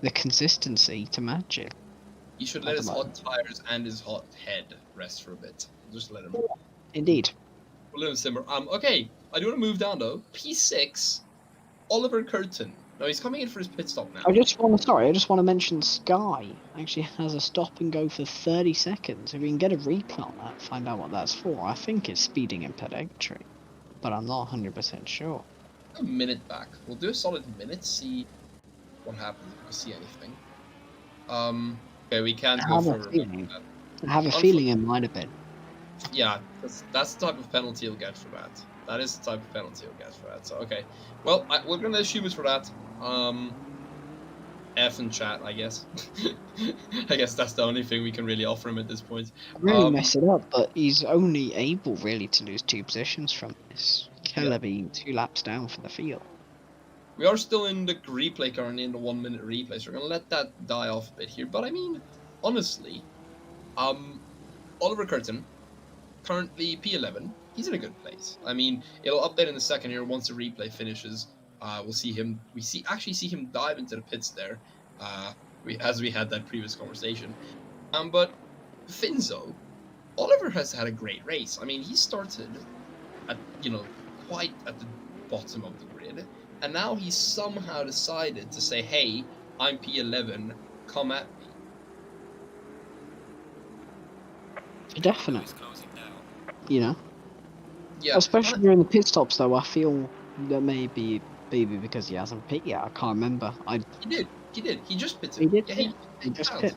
B: the consistency to match it.
A: You should let his hot tyres and his hot head rest for a bit. Just let him.
B: Indeed.
A: We'll let him simmer. Okay, I do want to move down though. P6, Oliver Kurtzen. No, he's coming in for his pit stop now.
B: I just want to mention Sky actually has a stop and go for 30 seconds. If we can get a replay on that, find out what that's for. I think it's speeding in pit entry, but I'm not 100% sure.
A: A minute back. We'll do a solid minute, see what happens if we see anything. Okay, we can't go further.
B: I have a feeling it might have been.
A: Yeah, that's the type of penalty you'll get for that. That is the type of penalty you'll get for that. So, okay. Well, we're going to assume it's for that. F in chat, I guess. I guess that's the only thing we can really offer him at this point.
B: Really mess it up, but he's only able really to lose 2 positions from this. Keller being 2 laps down for the field.
A: We are still in the replay currently, in the 1 minute replay, so we're going to let that die off a bit here. But I mean, honestly, Oliver Kurtzen, currently P11, he's in a good place. I mean, it'll update in a second here once the replay finishes. We'll see him. Actually see him dive into the pits there, as we had that previous conversation. But Finzo, Oliver has had a great race. I mean, he started at quite at the bottom of the grid, and now he's somehow decided to say, "Hey, I'm P11. Come at me."
B: Definitely.
A: Yeah,
B: Especially during the pit stops, though, I feel that maybe because he hasn't pit yet. I can't remember.
A: he did. He did. He just pitted.
B: He did
A: Yeah,
B: pit. He
A: he
B: just
A: has.
B: pit.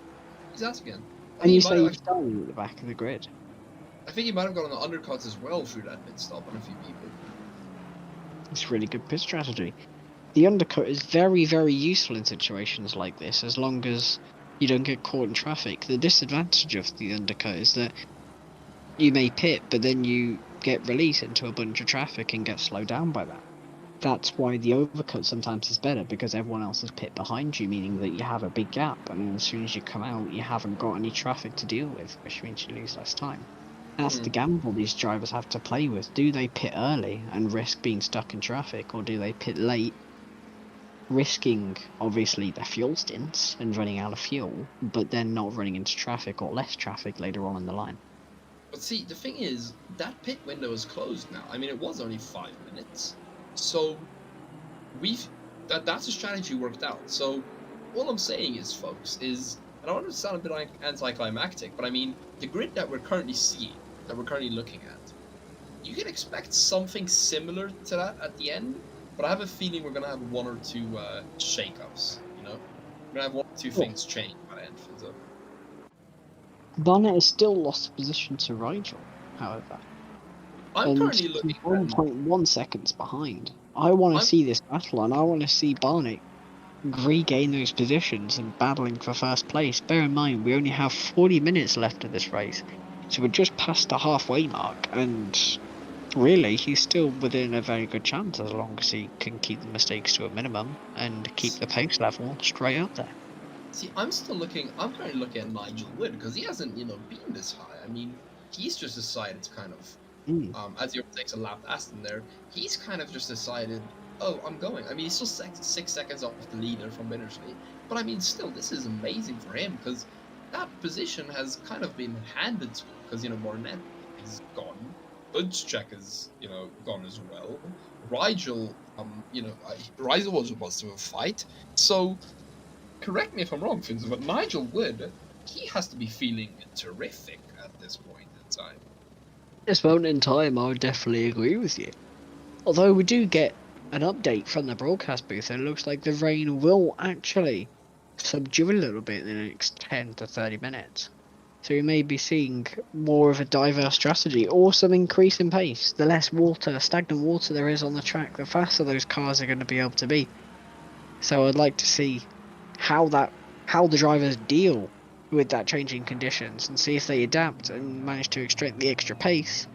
A: He's out again. I
B: And
A: think
B: you
A: he might
B: say
A: have.
B: he's starting at the back of the grid.
A: I think he might have gotten the undercuts as well through that pit stop on a few people.
B: It's really good pit strategy. The undercut is very, very useful in situations like this, as long as you don't get caught in traffic. The disadvantage of the undercut is that you may pit, but then you get released into a bunch of traffic and get slowed down by that. That's why the overcut sometimes is better, because everyone else is pit behind you, meaning that you have a big gap, and as soon as you come out, you haven't got any traffic to deal with, which means you lose less time. That's the gamble these drivers have to play with. Do they pit early and risk being stuck in traffic, or do they pit late, risking obviously their fuel stints and running out of fuel, but then not running into traffic or less traffic later on in the line?
A: But see, the thing is, that pit window is closed now. I mean, it was only 5 minutes, so that's a strategy worked out. So all I'm saying is, folks, is, and I want to sound a bit anticlimactic, but I mean, the grid that we're currently seeing, that we're currently looking at, you can expect something similar to that at the end, but I have a feeling we're gonna have one or two shakeups. You know, we're gonna have one or two things change by the end. So.
B: Barnett has still lost position to Rigel, however.
A: I'm
B: And
A: currently
B: he's
A: looking.
B: 1.1 seconds behind. I want to see this battle, and I want to see Barnett regain those positions and battling for first place. Bear in mind, we only have 40 minutes left of this race, so we're just past the halfway mark, and really, he's still within a very good chance as long as he can keep the mistakes to a minimum and keep the pace level straight up there.
A: See, I'm currently looking at Nigel Wood because he hasn't, been this high. I mean, he's just decided to kind of, as he takes a lap past him there, he's kind of just decided, oh, I'm going. I mean, he's still 6 seconds off the leader from Bittersley, but I mean, still, this is amazing for him because that position has kind of been handed to him because, Barnett is gone. Budschek is, gone as well. Rigel, Rigel was supposed to have a fight, so correct me if I'm wrong, Finns, but Nigel Wood, he has to be feeling terrific at this point in time.
B: At this moment in time, I would definitely agree with you. Although we do get an update from the broadcast booth, and it looks like the rain will actually subdue a little bit in the next 10 to 30 minutes. So we may be seeing more of a diverse strategy or some increase in pace. The less stagnant water there is on the track, the faster those cars are going to be able to be. So I'd like to see how the drivers deal with that changing conditions and see if they adapt and manage to extract the extra pace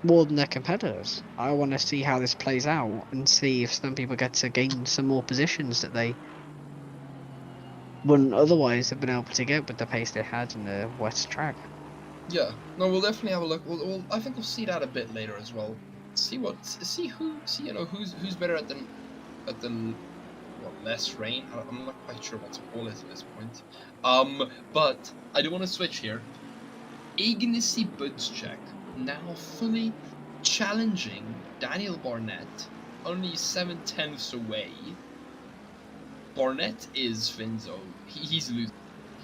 B: more than their competitors. I want to see how this plays out and see if some people get to gain some more positions that they wouldn't otherwise have been able to get with the pace they had in the west track.
A: Yeah, no, we'll definitely have a look. I think we'll see that a bit later as well. See who's better at the less rain. I'm not quite sure what to call it at this point. But I do want to switch here. Ignacy Budschek now fully challenging Daniel Barnett, only 7/10 away. Barnett is Finzo. He's losing.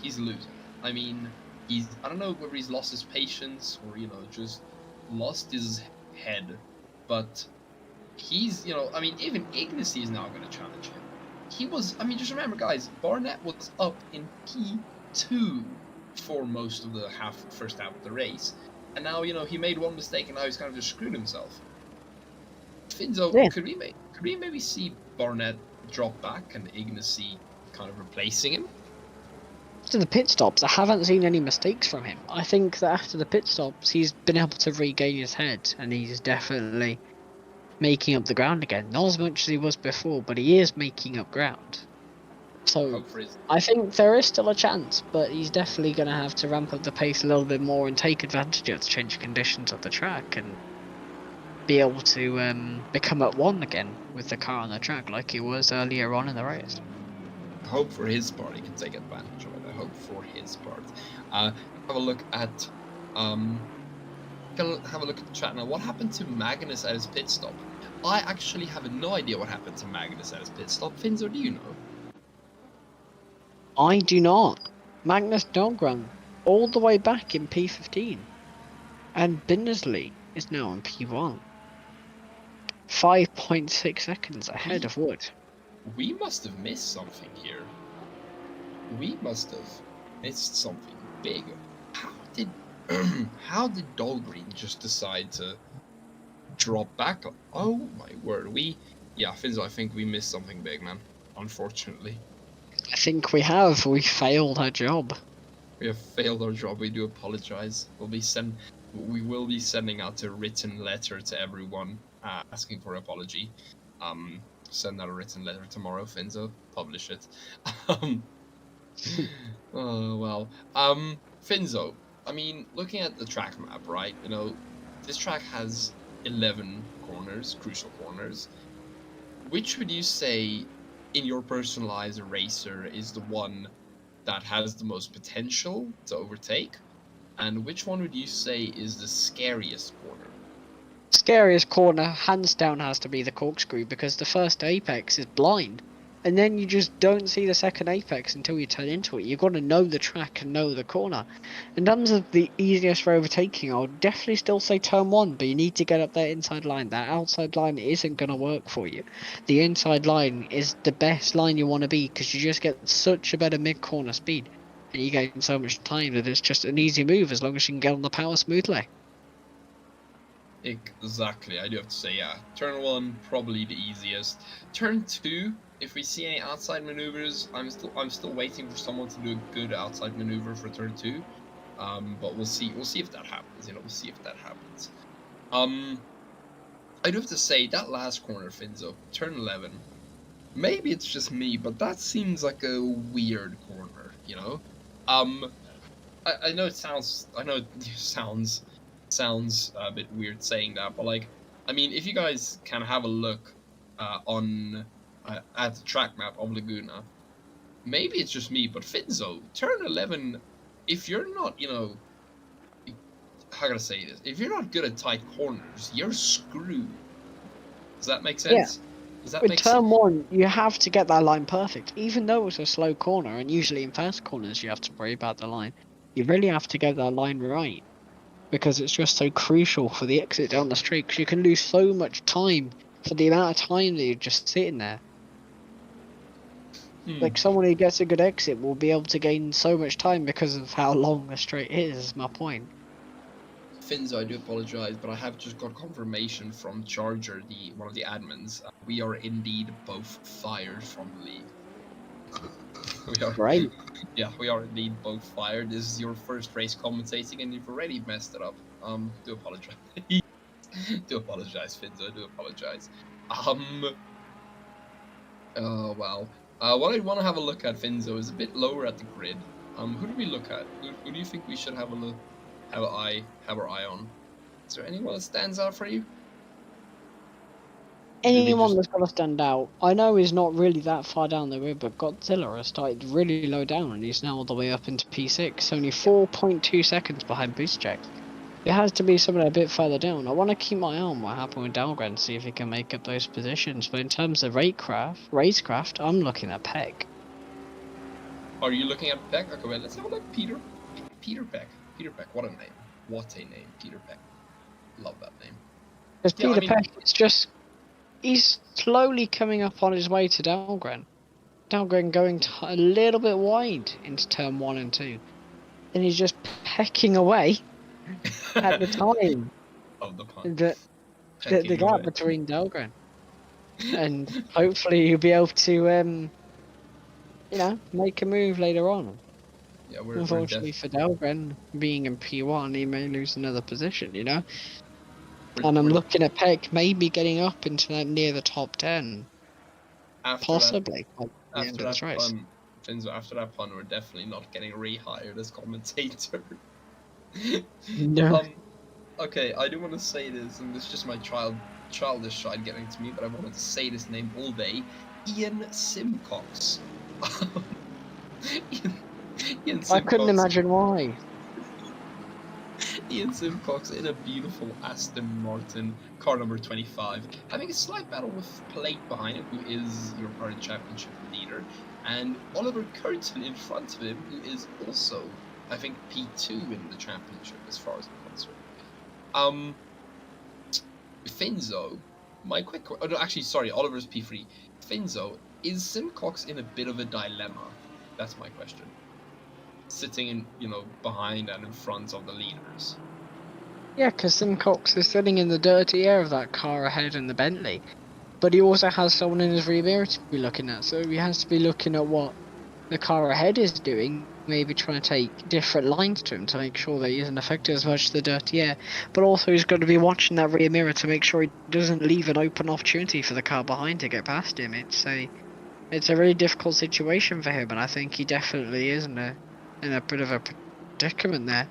A: He's losing. I mean, I don't know whether he's lost his patience or just lost his head, but he's I mean, even Ignacy is now going to challenge him. Just remember, guys, Barnett was up in P2 for most of the first half of the race, and now he made one mistake and now he's kind of just screwed himself. Finzo,
B: Yeah.
A: could we maybe see Barnett drop back and Ignacy kind of replacing him?
B: After the pit stops, I haven't seen any mistakes from him. I think that after the pit stops, he's been able to regain his head, and he's definitely making up the ground again. Not as much as he was before, but he is making up ground. So I think there is still a chance, but he's definitely going to have to ramp up the pace a little bit more and take advantage of the changing conditions of the track and be able to become at one again with the car on the track like he was earlier on in the race.
A: I hope for his part he can take advantage of it. I hope for his part. Have a look at the chat now. What happened to Magnus at his pit stop? I actually have no idea what happened to Magnus at his pit stop. Finzo, do you know?
B: I do not. Magnus Dahlgren all the way back in P15, and Bittersley is now in P1. 5.6 seconds ahead of Wood.
A: We must have missed something here. We must have missed something big. How did how did Dahlgren just decide to drop back? Oh my word! Yeah, Finzo, I think we missed something big, man. Unfortunately,
B: I think we have. We failed our job.
A: we have failed our job. We do apologize. We will be sending out a written letter to everyone asking for apology. Send out a written letter tomorrow, Finzo. Publish it. Oh well. Finzo, I mean, looking at the track map, right? You know, this track has 11 corners, crucial corners. Which would you say, in your personalized racer, is the one that has the most potential to overtake? And which one would you say is the scariest corner?
B: Scariest corner, hands down, has to be the corkscrew because the first apex is blind. And then you just don't see the second apex until you turn into it. You've got to know the track and know the corner. In terms of the easiest for overtaking, I would definitely still say turn 1, but you need to get up that inside line. That outside line isn't going to work for you. The inside line is the best line you want to be because you just get such a better mid-corner speed. And you gain so much time that it's just an easy move as long as you can get on the power smoothly.
A: Exactly, I do have to say, yeah. Turn 1, probably the easiest. Turn 2, if we see any outside maneuvers, I'm still waiting for someone to do a good outside maneuver for turn 2. But we'll see if that happens, you know, we'll see if that happens. I do have to say, that last corner, Finzo, turn 11, maybe it's just me, but that seems like a weird corner, you know? I know it sounds a bit weird saying that, but like, I mean, if you guys can have a look at the track map of Laguna, maybe it's just me, but Finzo, turn 11, if you're not, you know, how can I say this? If you're not good at tight corners, you're screwed. Does that make sense? Does that
B: With
A: make sense?
B: turn 1, you have to get that line perfect. Even though it's a slow corner, and usually in fast corners you have to worry about the line, you really have to get that line right. Because it's just so crucial for the exit down the straight, because you can lose so much time for the amount of time that you're just sitting there. Like, someone who gets a good exit will be able to gain so much time because of how long the straight is my point.
A: Finzo, I do apologize, but I have just got confirmation from Charger, one of the admins. We are indeed both fired from the league. We are,
B: Right?
A: yeah, we are indeed both fired. This is your first race commentating, and you've already messed it up. Do apologize. Do apologize, Finzo. Do apologize. Oh wow. What I want to have a look at, Finzo, is a bit lower at the grid. Who do we look at? Who do you think we should have our eye on? Is there anyone that stands out for you?
B: Anyone that's got to stand out. I know he's not really that far down the road, but Godzilla has started really low down and he's now all the way up into P6, only 4.2 seconds behind Boost Check. It has to be someone a bit further down. I want to keep my eye on what happened with Dahlgren, see if he can make up those positions. But in terms of racecraft, I'm looking at Peck.
A: Are you looking at Peck? Okay, well, let's have a look. Peter Peck. Peter Peck, what a name. What a name, Peter Peck. Love that name.
B: Because Peter Peck, he's slowly coming up on his way to Dahlgren. Dahlgren going a little bit wide into turn 1 and 2. And he's just pecking away at the time.
A: Of the pun.
B: The gap between Dahlgren. And hopefully he'll be able to, make a move later on.
A: Yeah,
B: unfortunately for Dahlgren, being in P1, he may lose another position, you know? And I'm looking at Peck maybe getting up into that near the top 10. Possibly. At the end of this race.
A: Finzo, after that pun, we're definitely not getting rehired as commentator.
B: No.
A: Okay, I do want to say this, and it's just my childish side getting to me, but I wanted to say this name all day. Ian Simcox. Ian Simcox.
B: I couldn't imagine why.
A: Ian Simcox in a beautiful Aston Martin, car number 25, having a slight battle with Plate behind him, who is your current championship leader, and Oliver Kurtzen in front of him, who is also, I think, P2 in the championship, as far as I'm concerned. Finzo, My quick, oh, no, actually, sorry, Oliver's P3. Finzo, is Simcox in a bit of a dilemma? That's my question. Sitting in, behind and in front of the leaders.
B: Yeah, because Simcox is sitting in the dirty air of that car ahead in the Bentley. But he also has someone in his rear mirror to be looking at, so he has to be looking at what the car ahead is doing, maybe trying to take different lines to him to make sure that he isn't affected as much as the dirty air. But also he's got to be watching that rear mirror to make sure he doesn't leave an open opportunity for the car behind to get past him. It's a really difficult situation for him, and I think he definitely is in a bit of a predicament there.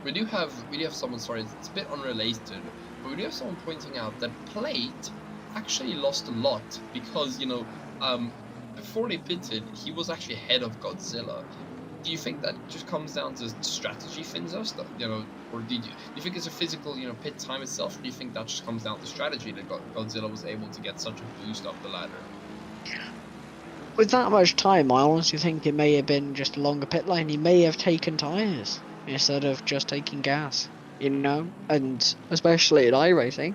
A: We do have someone, sorry, it's a bit unrelated, but we do have someone pointing out that Plate actually lost a lot because, before they pitted, he was actually ahead of Godzilla. Do you think that just comes down to strategy, Finzo, stuff, or do you think it's a physical, pit time itself, or do you think that just comes down to strategy that Godzilla was able to get such a boost up the ladder?
B: With that much time, I honestly think it may have been just a longer pit lane. He may have taken tyres instead of just taking gas, and especially in iRacing,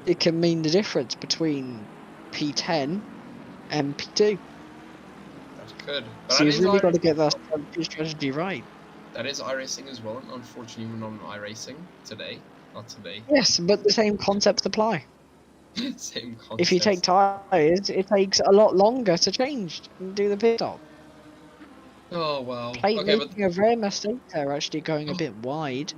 B: it can mean the difference between P10 and P2.
A: That could. But
B: So you've really got to get that strategy right.
A: That is iRacing as well, and unfortunately we're not on iRacing today. Not today.
B: Yes, but the same concepts apply.
A: Same concept.
B: If you take tyres, it takes a lot longer to change and do the pit stop.
A: Oh, wow.
B: Plate
A: Okay,
B: making a rare mistake there, actually going a bit wide.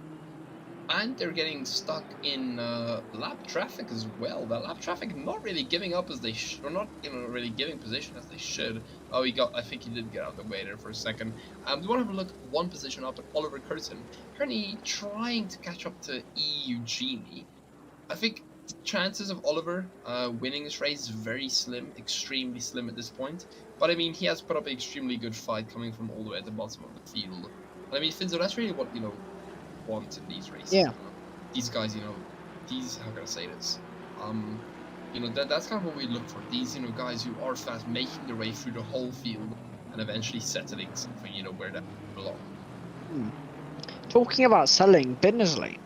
A: And they're getting stuck in lap traffic as well. That lap traffic not really giving up as they should, or not really giving position as they should. Oh, I think he did get out of the way there for a second. We want to have a look one position up at Oliver Kurtzen. Currently trying to catch up to E. Eugenie. I think the chances of Oliver winning this race is very slim, extremely slim at this point. But I mean, he has put up an extremely good fight coming from all the way at the bottom of the field. And I mean, Finzo, that's really what, want in these races.
B: Yeah.
A: These guys, how can I say this? That's kind of what we look for. These, guys who are fast, making their way through the whole field and eventually settling something, where they belong.
B: Talking about selling, Bittersley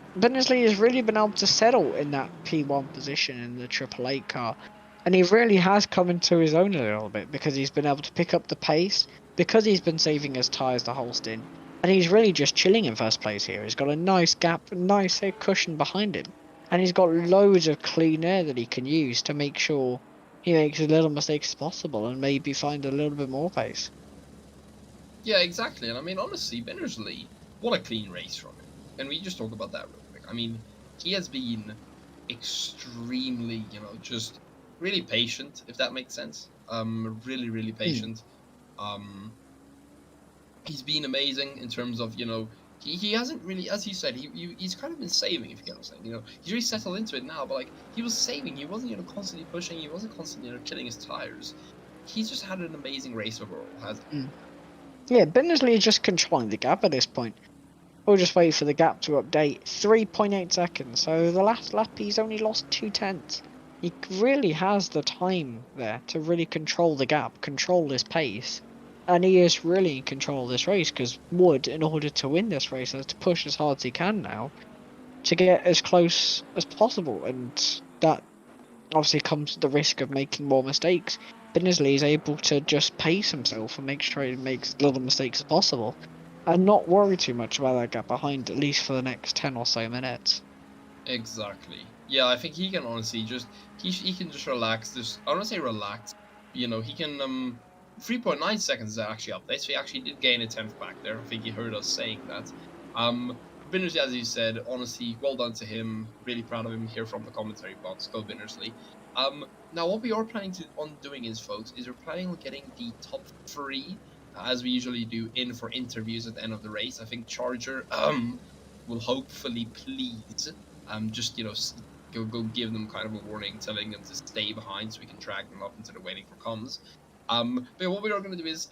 B: has really been able to settle in that P1 position in the Triple Eight car. And he really has come into his own a little bit because he's been able to pick up the pace, because he's been saving his tyres the whole stint. And he's really just chilling in first place here. He's got a nice gap, a nice cushion behind him. And he's got loads of clean air that he can use to make sure he makes as little mistakes as possible and maybe find a little bit more pace.
A: Yeah, exactly. And I mean, honestly, Bittersley, what a clean race from him. And we just talk about that real quick. I mean, he has been extremely, just really patient, if that makes sense. Really, really patient. He's been amazing in terms of, he hasn't really, as you said, he's kind of been saving, if you get what I'm saying. He's really settled into it now, but like, he was saving. He wasn't, constantly pushing. He wasn't constantly, killing his tires. He's just had an amazing race overall, hasn't he?
B: Yeah, Bittersley is just controlling the gap at this point. We'll just wait for the gap to update. 3.8 seconds. So the last lap, he's only lost 0.2. He really has the time there to really control the gap, control his pace. And he is really in control of this race because Wood, in order to win this race, has to push as hard as he can now to get as close as possible. And that obviously comes with the risk of making more mistakes. Bittersley is able to just pace himself and make sure he makes as little mistakes as possible and not worry too much about that gap behind, at least for the next 10 or so minutes.
A: Exactly. Yeah, I think he can honestly just he can just relax. I don't want to say relax. He can 3.9 seconds is actually up there, so he actually did gain a 10th back there. I think he heard us saying that. Bittersley, as you said, honestly, well done to him. Really proud of him here from the commentary box. Go Bittersley. Now what we are planning on doing is, folks, we're planning on getting the top 3, as we usually do, in for interviews at the end of the race. I think Charger will hopefully please just go give them kind of a warning, telling them to stay behind so we can drag them up into the waiting for comms. But what we are going to do is,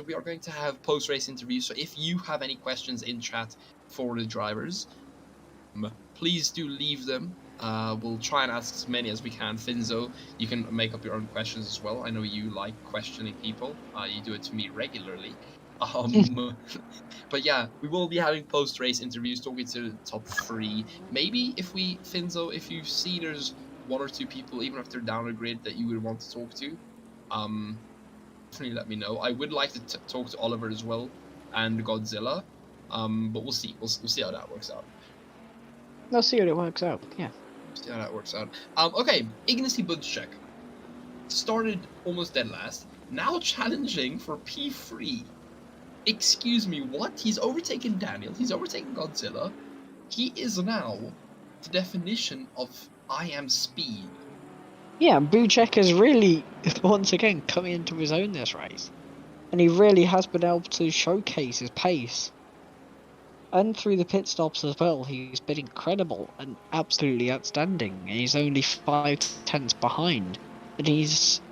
A: we are going to have post-race interviews. So if you have any questions in chat for the drivers, please do leave them. We'll try and ask as many as we can. Finzo, you can make up your own questions as well. I know you like questioning people. You do it to me regularly. But yeah, we will be having post-race interviews, talking to the top 3. Maybe if Finzo, if you see there's 1 or 2 people, even if they're down the grid, that you would want to talk to, definitely let me know. I would like to talk to Oliver as well, and Godzilla, but we'll see. We'll see how that works out.
B: Let's see how it works out. Yeah.
A: See how that works out. Okay, Ignacy Budchek started almost dead last. Now challenging for P3. Excuse me, what? He's overtaken Daniel. He's overtaken Godzilla. He is now the definition of I am speed.
B: Yeah, Buchek has really, once again, come into his own this race. And he really has been able to showcase his pace. And through the pit stops as well, he's been incredible and absolutely outstanding. He's only 5/10 behind. And he's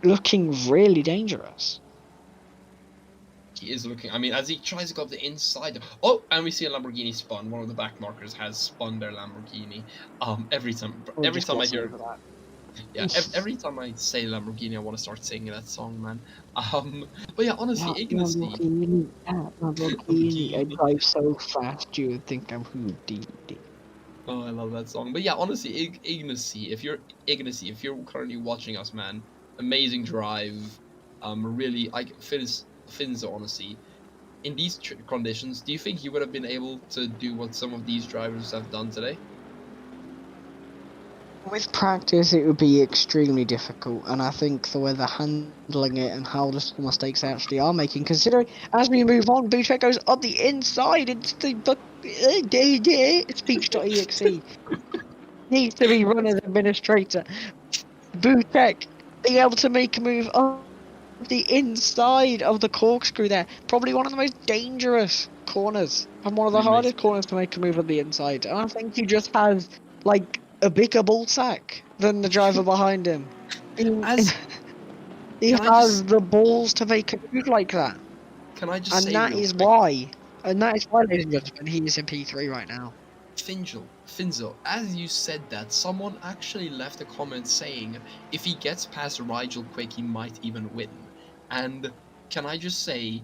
B: looking really dangerous.
A: He is looking, I mean, as he tries to go up the inside. Oh, and we see a Lamborghini spun. One of the back markers has spun their Lamborghini. Every time I hear that. Yeah, every time I say Lamborghini, I want to start singing that song, man. But yeah, honestly, Ignacy.
B: Lamborghini, I drive so fast you would think I'm Houdini.
A: Oh, I love that song. But yeah, honestly, Ignacy, if you're currently watching us, man, amazing drive. Really, Finzo, honestly, in these conditions, do you think you would have been able to do what some of these drivers have done today?
B: With practice, it would be extremely difficult, and I think the way they're handling it and how little mistakes they actually are making, considering as we move on, Buchek goes up the inside into the speech.exe. Needs to be run as administrator. Buchek being able to make a move up the inside of the corkscrew there. Probably one of the most dangerous corners and one of the hardest corners to make a move on the inside. And I think he just has, like, a bigger ball sack than the driver behind him. He has the balls to make a move like that.
A: Can I just say
B: that is why, ladies and gentlemen, he is in P3 right now.
A: Finzo, as you said that, someone actually left a comment saying if he gets past Rigel quick, he might even win. And can I just say,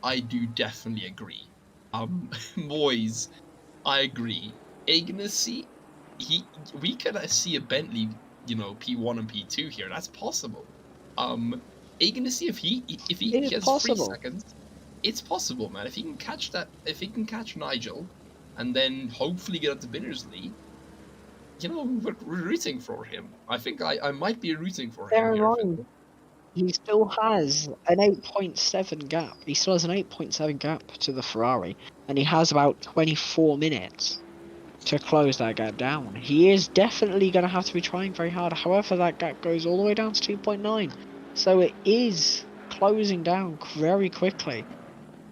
A: I do definitely agree. Boys, I agree. Ignacy, we could see a Bentley, P1 and P2 here. That's possible. Ignacy, if he gets possible. 3 seconds, it's possible, man. If he can catch Nigel, and then hopefully get up to Bittersley, we're rooting for him. I think I might be rooting for him here.
B: He still has an 8.7 gap. He still has an 8.7 gap to the Ferrari, and he has about 24 minutes to close that gap down. He is definitely going to have to be trying very hard. However, that gap goes all the way down to 2.9. So it is closing down very quickly.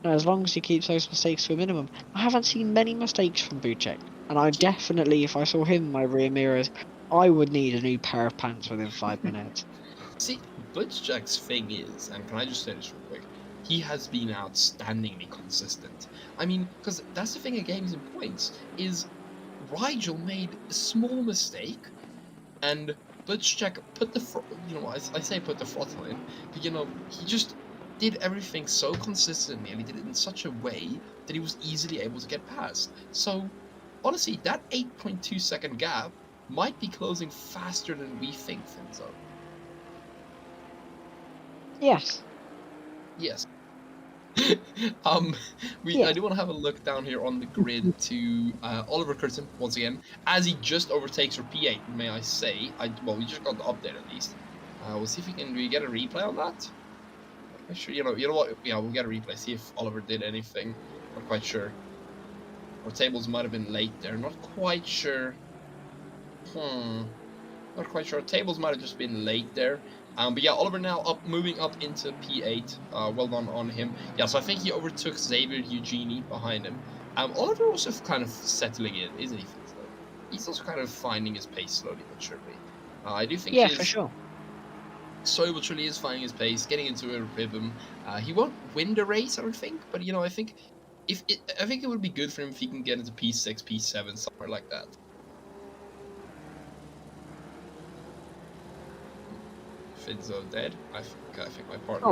B: Now, as long as he keeps those mistakes to a minimum. I haven't seen many mistakes from Buchek. And I definitely, if I saw him in my rear mirrors, I would need a new pair of pants within 5 minutes.
A: See, Buchek's thing is, and can I just say this real quick, he has been outstandingly consistent. I mean, because that's the thing at Games and Points, is Rigel made a small mistake, and Buchek put the, I say put the throttle in, but he just did everything so consistently, and he did it in such a way that he was easily able to get past. So, honestly, that 8.2 second gap might be closing faster than we think, Finzo.
B: Yes.
A: I do want to have a look down here on the grid to Oliver Kurtzen once again, as he just overtakes for P8. May I say? We just got the update at least. We'll see if we get a replay on that. I'm sure you know what? Yeah, we'll get a replay. See if Oliver did anything. Not quite sure. Our tables might have been late there. Not quite sure. Not quite sure. Tables might have just been late there. But yeah, Oliver now moving up into P8. Well done on him. Yeah, so I think he overtook Xavier Eugenie behind him. Oliver also kind of settling in, isn't he? He's also kind of finding his pace slowly but surely. I do think
B: for sure.
A: Slowly but surely is finding his pace, getting into a rhythm. He won't win the race, I don't think, but I think it would be good for him if he can get into P6, P7, somewhere like that. Finzo dead. I think my partner.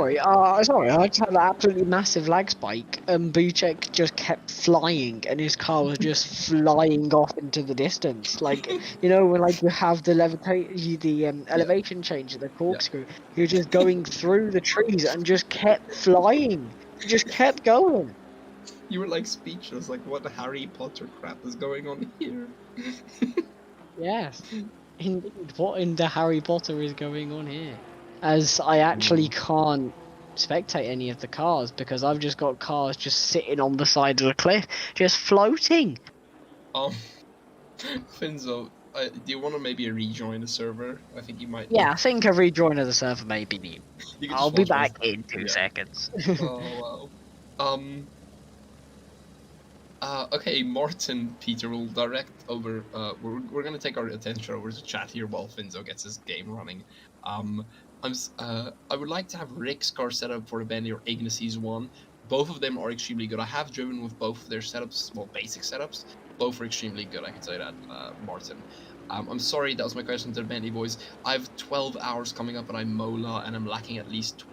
B: Sorry, I just had an absolutely massive lag spike. Buchek just kept flying, and his car was just flying off into the distance. Like, you know, when like you have the elevation change at the corkscrew, he was just going through the trees and just kept flying. He just kept going.
A: You were like speechless, like what Harry Potter crap is going on here?
B: Yes, indeed. What in the Harry Potter is going on here? As I actually can't spectate any of the cars because I've just got cars just sitting on the side of the cliff, just floating.
A: Finzo, do you want to maybe rejoin the server? I think you might.
B: Yeah, I think a rejoin of the server may be needed.
A: You can
B: I'll
A: just
B: be
A: watch my.
B: back in 2 seconds.
A: Oh wow. Okay, Martin Peter will direct over. We're gonna take our attention over to chat here while Finzo gets his game running. I would like to have Rick's car set up for the Bendy or Ignacy's one. Both of them are extremely good. I have driven with both of their setups, well, basic setups. Both are extremely good. I can say that, Martin. I'm sorry, that was my question to the Bendy boys. I have 12 hours coming up, and I'm Mola, and I'm lacking at least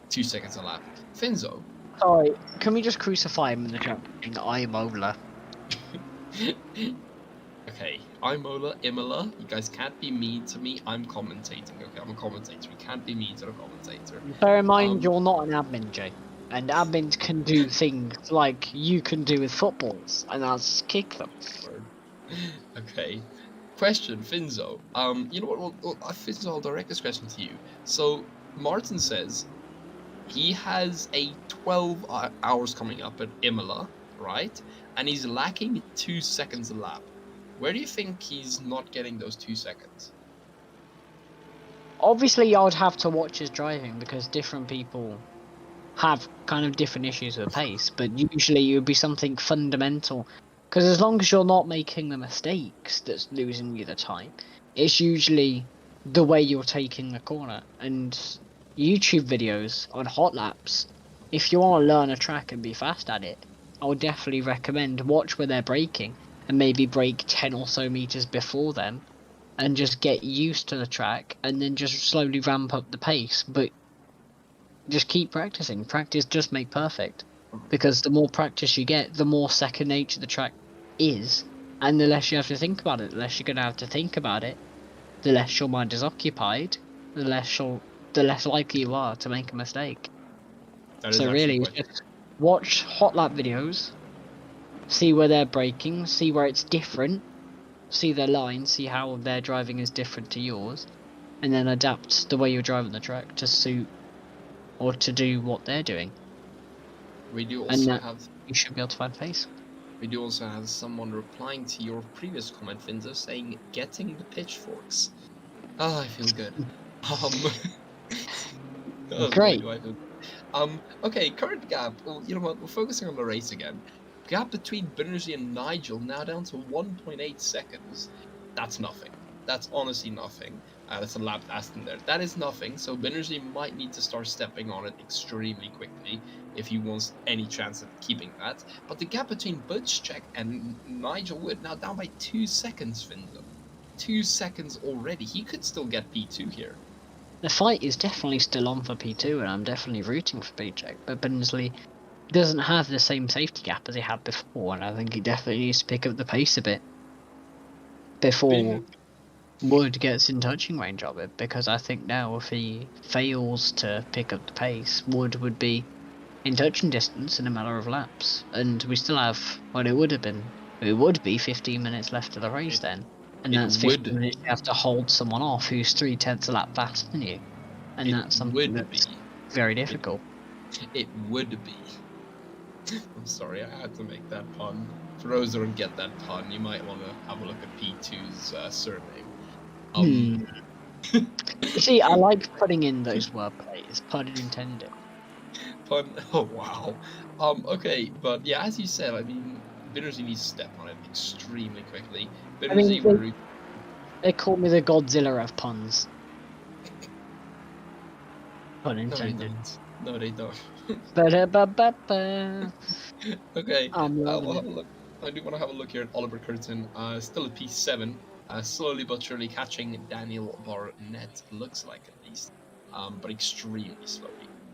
A: 2 seconds a lap. Finzo.
B: Sorry, can we just crucify him in the chat? I'm Ola.
A: Okay, I'm Imola. You guys can't be mean to me. I'm commentating. Okay, I'm a commentator. You can't be mean to the commentator.
B: Bear in mind, you're not an admin, Jay. And admins can do things like you can do with footballs, and that's kick them.
A: Okay. Question, Finzo. You know what? Finzo, I'll direct this question to you. So, Martin says he has a 12 hours coming up at Imola, right? And he's lacking 2 seconds a lap. Where do you think he's not getting those 2 seconds?
B: Obviously, I would have to watch his driving because different people have kind of different issues with pace, but usually it would be something fundamental. Because as long as you're not making the mistakes that's losing you the time, it's usually the way you're taking the corner. And YouTube videos on hot laps, if you want to learn a track and be fast at it, I would definitely recommend watch where they're braking and maybe brake 10 or so meters before them and just get used to the track and then just slowly ramp up the pace. But just keep practicing. Practice just make perfect. Because the more practice you get, the more second nature the track is, and the less you have to think about it. The less you're going to have to think about it, the less your mind is occupied, the less likely you are to make a mistake. So really, just watch hot lap videos, see where they're braking, see where it's different, see their lines, see how their driving is different to yours, and then adapt the way you're driving the track to suit or to do what they're doing.
A: We do also have.
B: You should be able to find pace.
A: We do also have someone replying to your previous comment, Finzo, saying getting the pitchforks. Ah, I feel good.
B: Great.
A: Okay, current gap. Well, you know what? We're focusing on the race again. Gap between Bittersley and Nigel now down to 1.8 seconds. That's nothing. That's honestly nothing. That's a lap Aston there. That is nothing, so Bittersley might need to start stepping on it extremely quickly if he wants any chance of keeping that. But the gap between Butchcheck and Nigel Wood now down by 2 seconds, Finzo. 2 seconds already. He could still get P2 here.
B: The fight is definitely still on for P2, and I'm definitely rooting for Butchcheck, but Bittersley doesn't have the same safety gap as he had before, and I think he definitely needs to pick up the pace a bit before Wood gets in touching range of it, because I think now if he fails to pick up the pace, Wood would be in touching distance in a matter of laps, and we still have, well, it would be 15 minutes left of the race then, and that's 15 minutes you have to hold someone off who's 3/10 a lap faster than you, and that's something that's very difficult.
A: It would be. I'm sorry, I had to make that pun. For those who don't get that pun, you might want to have a look at P2's surname.
B: See, I like putting in those wordplays, pun intended.
A: Pun. Oh wow. Okay, but yeah, as you said, I mean, Bittersley needs to step on it extremely quickly. Bittersley,
B: they call me the Godzilla of puns. Pun intended.
A: No, they don't. Okay, we'll have a look. I do want to have a look here at Oliver Kurtzen. Still at P7. Slowly but surely catching Daniel Barnett, looks like at least. but extremely slowly.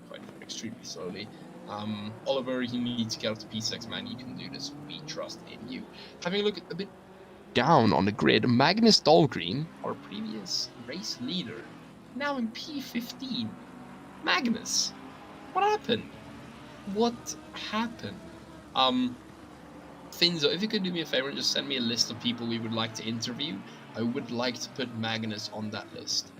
A: Quite extremely slowly. Oliver, you need to get up to P6, man. You can do this. We trust in you. Having a look at a bit down on the grid, Magnus Dahlgren, our previous race leader, now in P15. Magnus, what happened? What happened? Finzo, if you could do me a favor, just send me a list of people we would like to interview. I would like to put Magnus on that list.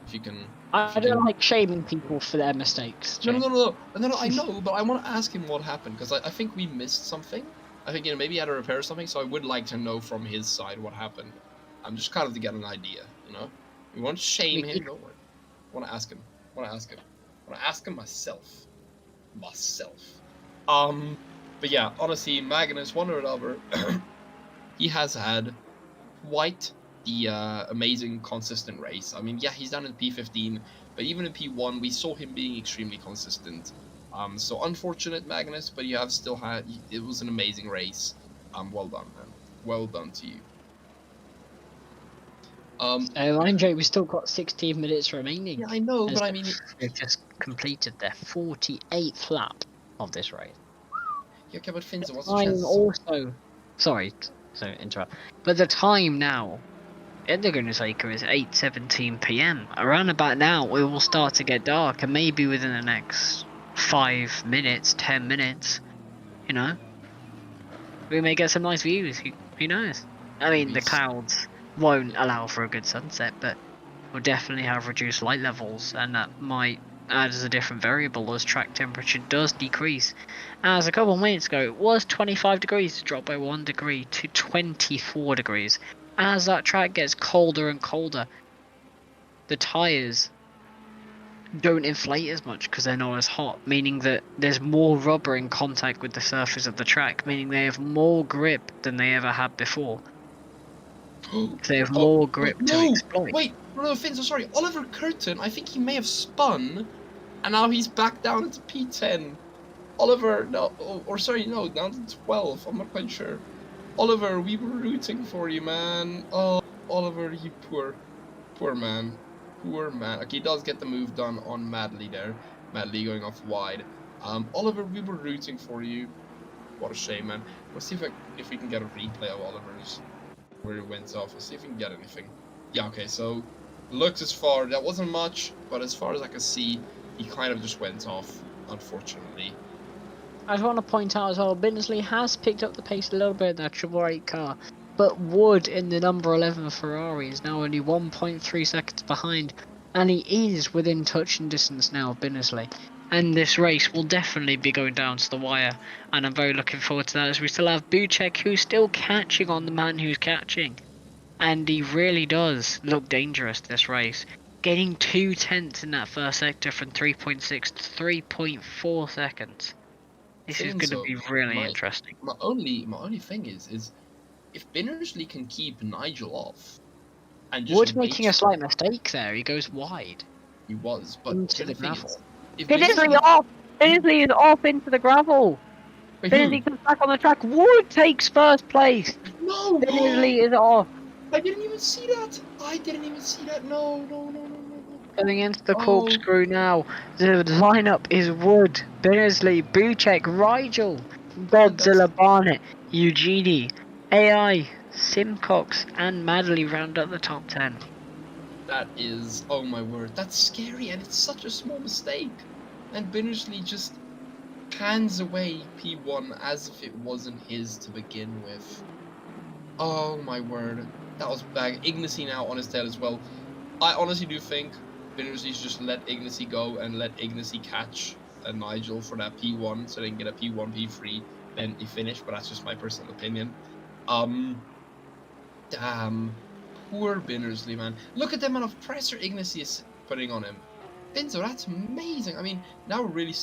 A: If you can.
B: I don't like shaming people for their mistakes.
A: No, I know, but I want to ask him what happened, because I think we missed something. I think, maybe he had to repair something, so I would like to know from his side what happened. I'm just kind of to get an idea, We won't shame him, don't worry. I want to ask him. I want to ask him myself. But yeah, honestly, Magnus, one or another, he has had quite the amazing, consistent race. I mean, yeah, he's down in P15, but even in P1, we saw him being extremely consistent. So unfortunate, Magnus, but you have still had, it was an amazing race. Well done, man. Well done to you.
B: Mind you, we still got 16 minutes remaining.
A: Yeah, I know, but I mean...
B: They've just completed their 48th lap of this race.
A: Yeah, okay, but Finzo, what's the chance?
B: Also... Sorry to interrupt. But the time now in Laguna Seca is 8:17 PM. Around about now, it will start to get dark, and maybe within the next 5 minutes, 10 minutes, we may get some nice views. Who knows? I mean, the clouds won't allow for a good sunset, but we'll definitely have reduced light levels, and that might add as a different variable as track temperature does decrease. As a couple of minutes ago, it was 25 degrees, dropped by 1 degree to 24 degrees. As that track gets colder and colder, the tyres don't inflate as much because they're not as hot, meaning that there's more rubber in contact with the surface of the track, meaning they have more grip than they ever had before. So they have more grip to exploit.
A: Wait, no, Finzo, sorry. Oliver Kurtzen, I think he may have spun, and now he's back down into P10. Oliver, no, down to 12. I'm not quite sure. Oliver, we were rooting for you, man. Oh, Oliver, you poor man. Poor man. Okay, he does get the move done on Madley there. Madley going off wide. Oliver, we were rooting for you. What a shame, man. Let's see if we can get a replay of Oliver's where he went off. Let's see if we can get anything. Yeah, okay, so looked as far. That wasn't much, but as far as I could see, he kind of just went off, unfortunately.
B: I just want to point out as well, Bittersley has picked up the pace a little bit in that Triple 8 car, but Wood in the number 11 Ferrari is now only 1.3 seconds behind, and he is within touching distance now of Bittersley. And this race will definitely be going down to the wire, and I'm very looking forward to that, as we still have Buchek, who's still catching on the man who's catching. And he really does look dangerous this race. Getting 2 tenths in that first sector from 3.6 to 3.4 seconds. This is going to be really interesting.
A: My only thing is if Bittersley can keep Nigel off, and just
B: Wood making a slight mistake there. He goes wide.
A: He was, but
B: into the gravel.
C: Bittersley off. Bittersley is off into the gravel. Bittersley comes back on the track. Wood takes first place.
A: No.
C: Bittersley is off.
A: I didn't even see that. No.
B: Coming into the corkscrew now. The lineup is Wood, Bittersley, Buchek, Rigel, Godzilla, Barnett, Eugenie, AI, Simcox, and Madley round up the top 10.
A: That is, oh my word, that's scary, and it's such a small mistake. And Bittersley just hands away P1 as if it wasn't his to begin with. Oh my word, that was bad. Ignacy now on his tail as well. I honestly do think Bittersley's just let Ignacy go and let Ignacy catch Nigel for that P1 so they can get a P1, P3, then he finished, but that's just my personal opinion. Damn. Poor Bittersley, man. Look at the amount of pressure Ignacy is putting on him. Finzo, that's amazing. I mean, now we're really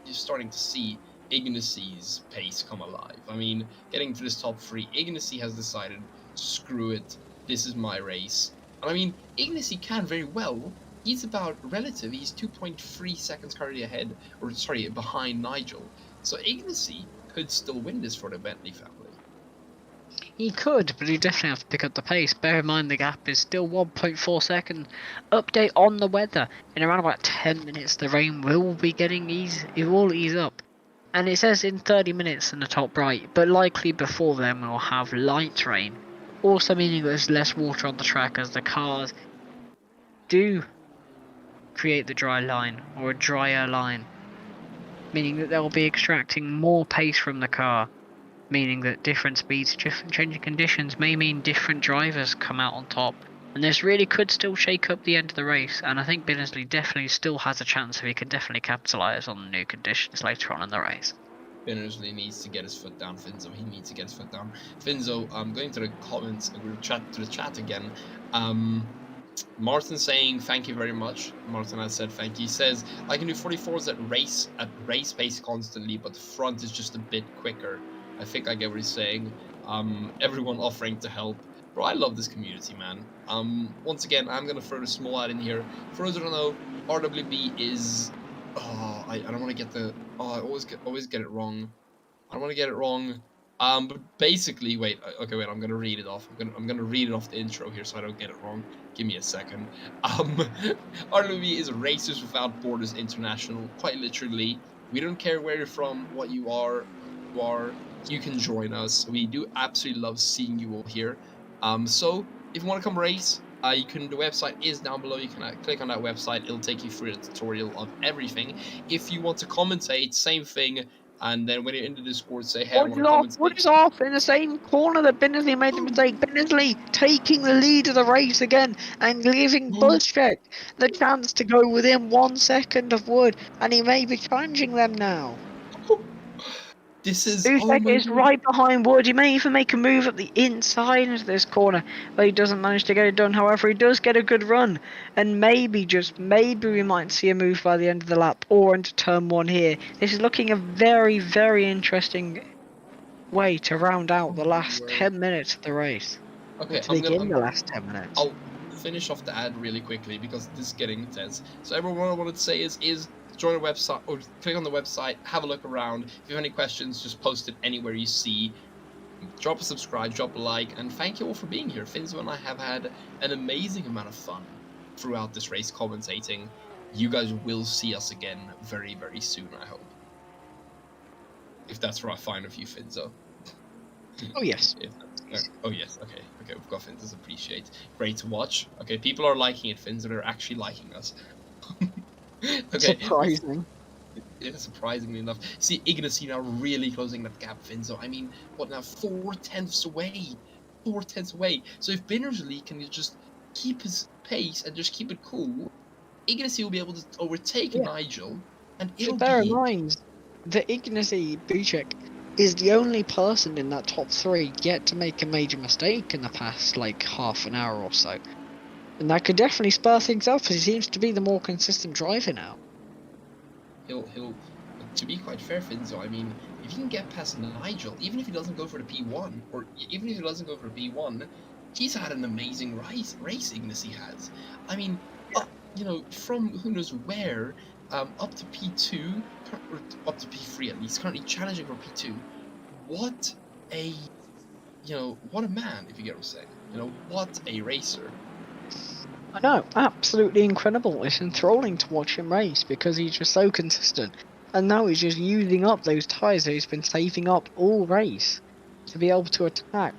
A: you're starting to see Ignacy's pace come alive. I mean, getting to this top 3, Ignacy has decided, screw it, this is my race. And I mean, Ignacy can very well. He's about relative. He's 2.3 seconds currently ahead, or sorry, behind Nigel. So Ignacy could still win this for the Bentley family.
C: He could, but he definitely have to pick up the pace. Bear in mind the gap is still 1.4 seconds. Update on the weather. In around about 10 minutes, the rain will be getting it will ease up. And it says in 30 minutes in the top right, but likely before then we'll have light rain. Also meaning there's less water on the track as the cars do create the dry line, or a drier line. Meaning that they'll be extracting more pace from the car. Meaning that different speeds, different changing conditions may mean different drivers come out on top. And this really could still shake up the end of the race, and I think Bittersley definitely still has a chance, so he can definitely capitalise on the new conditions later on in the race.
A: Bittersley needs to get his foot down, Finzo. He needs to get his foot down. Finzo, I'm going to the comments, to the chat again. Martin saying thank you very much. Martin has said thank you. He says I can do 44s at race pace constantly, but the front is just a bit quicker. I think I get what he's saying. Everyone offering to help. Bro, I love this community, man. Once again, I'm gonna throw a small ad in here. For those who don't know, RWB is. Oh, I don't want to get the. Oh, I always get it wrong. I don't want to get it wrong. But basically, wait. Okay, wait. I'm gonna read it off. I'm gonna read it off the intro here, so I don't get it wrong. Give me a second. RWB is Racers Without Borders International. Quite literally, we don't care where you're from, what you are. You can join us. We do absolutely love seeing you all here. So if you want to come race, you can. The website is down below. You can click on that website. It'll take you through the tutorial of everything. If you want to commentate, same thing. And then when you're in the Discord, say, hey, I want to commentate.
C: What is off in the same corner that Bittersley made the mistake? Bittersley taking the lead of the race again and giving Buzzcheck the chance to go within 1 second of Wood, and he may be challenging them now.
A: This is
C: Buzzcheck is right behind Wood. He may even make a move at the inside into this corner, but he doesn't manage to get it done. However, he does get a good run, and maybe, just maybe, we might see a move by the end of the lap or into turn 1 here. This is looking a very, very interesting way to round out the last 10 minutes of the race.
A: Okay,
C: to begin the last 10 minutes.
A: I'll finish off the ad really quickly because this is getting intense. So everyone, what I wanted to say is join the website or click on the website, have a look around. If you have any questions, just post it anywhere you see. Drop a subscribe, drop a like, and thank you all for being here. Finzo and I have had an amazing amount of fun throughout this race commentating. You guys will see us again very, very soon, I hope. If that's right, fine with you, Finzo.
C: Oh yes.
A: Oh yes, okay, we've got Finzo's appreciate. Great to watch. Okay, people are liking it, Finzo, they're actually liking us. Okay.
C: Surprising.
A: Yeah, surprisingly enough. See, Ignacy now really closing that gap, Finzo. I mean, what now, 4/10 away? 4/10 away. So if Bittersley can just keep his pace and just keep it cool, Ignacy will be able to overtake Nigel, and it'll
B: bear in mind that Ignacy Buchek is the only person in that top 3 yet to make a major mistake in the past, like, half an hour or so. And that could definitely spur things up, as he seems to be the more consistent driver now.
A: He'll to be quite fair, Finzo, I mean, if he can get past Nigel, even if he doesn't go for the P1, or even if he doesn't go for the P1, he's had an amazing race, Ignacy has. I mean, you know, from who knows where, up to P2, or up to P3 at least, currently challenging for P2. What a, you know, what a man, if you get what I'm saying. You know, what a racer.
B: I know, absolutely incredible. It's enthralling to watch him race because he's just so consistent. And now he's just using up those tyres that he's been saving up all race to be able to attack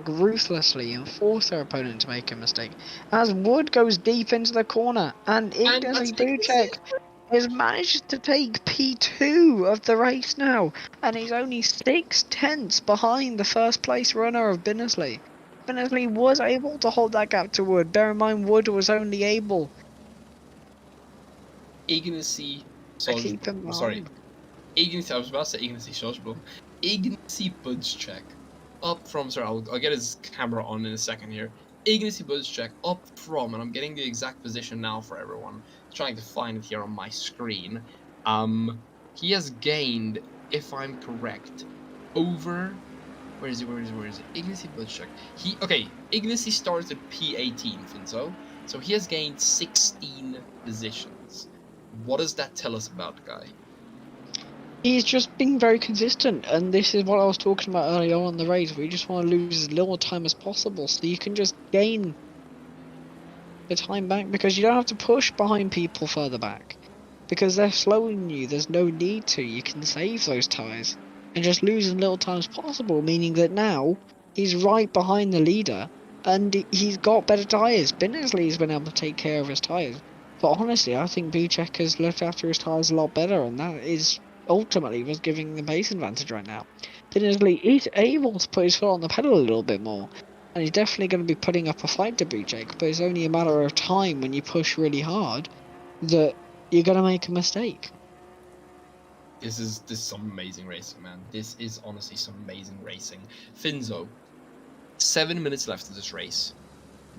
B: ruthlessly and force their opponent to make a mistake. As Wood goes deep into the corner, and Ignacy Buchek has managed to take P2 of the race now, and he's only 6/10 behind the first place runner of Bittersley. Bittersley was able to hold that gap to Wood. Bear in mind, Wood was only able
A: Ignacy.
B: keep him behind.
A: Sorry, Ignacy. I was about to say Ignacy Sosbro. Ignacy Buzzcheck up from. Sorry, I'll get his camera on in a second here. Ignacy Buzzcheck up from, and I'm getting the exact position now for everyone. Trying to find it here on my screen. He has gained, if I'm correct, over. Where is it? Ignacy Buzzcheck. Ignacy starts at P18, Finzo. So he has gained 16 positions. What does that tell us about the guy?
B: He's just being very consistent, and this is what I was talking about earlier on in the race, where you just want to lose as little time as possible so you can just gain the time back, because you don't have to push behind people further back. Because they're slowing you, there's no need to. You can save those tyres and just lose as little time as possible, meaning that now he's right behind the leader and he's got better tyres. Bittersley's been able to take care of his tyres. But honestly, I think Buchek has looked after his tyres a lot better, and that is ultimately was giving the pace advantage right now. Bittersley is able to put his foot on the pedal a little bit more, and he's definitely going to be putting up a fight to Buchek, but it's only a matter of time when you push really hard that you're going to make a mistake.
A: This is some amazing racing, man. This is honestly some amazing racing. Finzo, 7 minutes left of this race.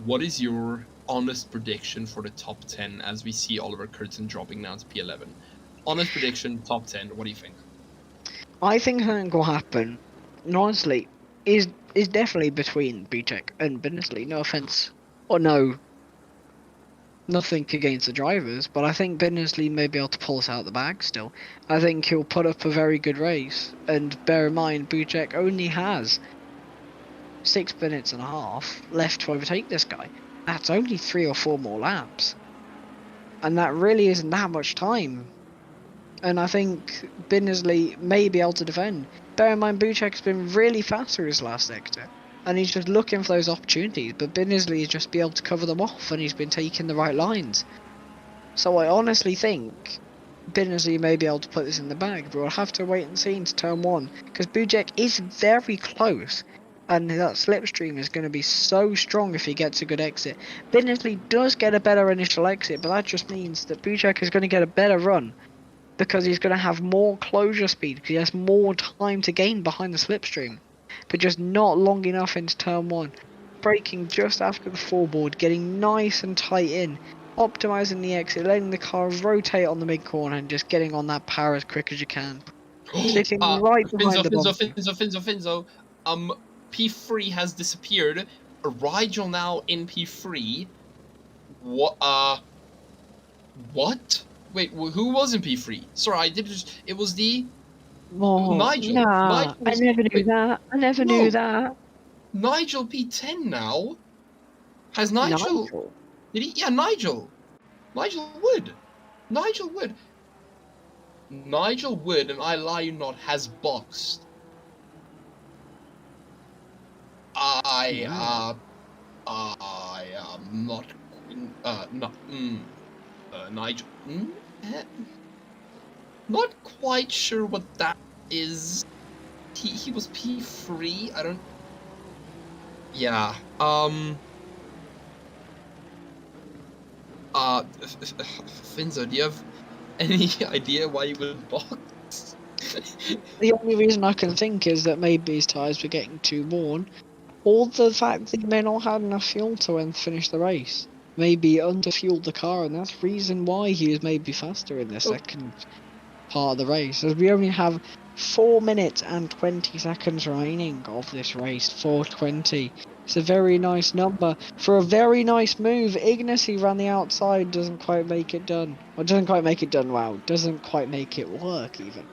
A: What is your honest prediction for the top 10 as we see Oliver Kurtzen dropping down to P11? Honest prediction, top 10. What do you think?
B: I think something will happen, and honestly, is definitely between Buchek and Bittersley. No offense, or nothing against the drivers, but I think Bittersley may be able to pull us out the bag still. I think he'll put up a very good race, and bear in mind, Buchek only has 6 minutes and a half left to overtake this guy. That's only 3 or 4 more laps, and that really isn't that much time. And I think Bittersley may be able to defend. Bear in mind, Buchek's been really fast through his last sector, and he's just looking for those opportunities, but Bittersley has just be able to cover them off, and he's been taking the right lines. So I honestly think Bittersley may be able to put this in the bag, but we'll have to wait and see into turn 1, because Buchek is very close, and that slipstream is going to be so strong if he gets a good exit. Bittersley does get a better initial exit, but that just means that Buchek is going to get a better run, because he's going to have more closure speed, because he has more time to gain behind the slipstream, but just not long enough into turn 1. Braking just after the foreboard, getting nice and tight in, optimising the exit, letting the car rotate on the mid-corner and just getting on that power as quick as you can. Sitting right behind the bumper.
A: Finzo. P3 has disappeared. Rigel now in P3. What? What? Wait, who was in P3? Sorry, I did just. It was the.
B: Oh,
A: Nigel.
B: nah,
A: Nigel
B: I never knew that. I never knew that.
A: Nigel P10 now. Has Nigel? Did he? Yeah, Nigel. Nigel Wood. Nigel Wood, and I lie you not, has boxed. I am not. Nigel. Not quite sure what that is. He was P3. I don't. Yeah. Finzo, do you have any idea why you would box?
B: The only reason I can think is that maybe his tyres were getting too worn, or the fact that he may not have enough fuel to finish the race. Maybe underfueled the car, and that's the reason why he was maybe faster in the second part of the race, as we only have 4 minutes and 20 seconds remaining of this race. 4:20. It's a very nice number for a very nice move. Ignacy ran the outside, doesn't quite make it done. Or doesn't quite make it done, wow. Doesn't quite make it work, even.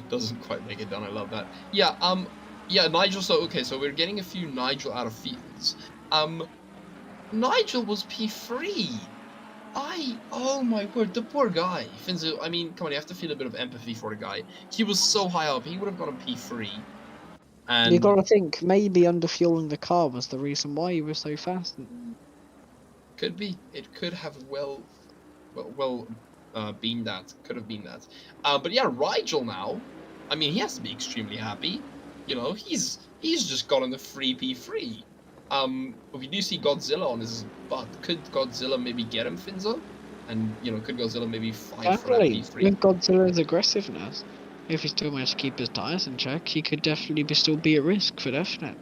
A: Doesn't quite make it done, I love that. Yeah, yeah, Nigel, so we're getting a few Nigel out of fields. Nigel was P3. Oh my word, the poor guy. Finzo, I mean, come on, you have to feel a bit of empathy for the guy. He was so high up, he would have gotten P3. And
B: You gotta think, maybe underfueling the car was the reason why he was so fast.
A: Could be. It could have well been that. Could have been that. But yeah, Rigel now, I mean, he has to be extremely happy. You know, he's just gotten the free P3. We do see Godzilla on his butt. Could Godzilla maybe get him, Finzo? And, you know, could Godzilla maybe fight for that P3?
B: With Godzilla's aggressiveness, if he still managed to keep his tyres in check, he could definitely still be at risk for definite.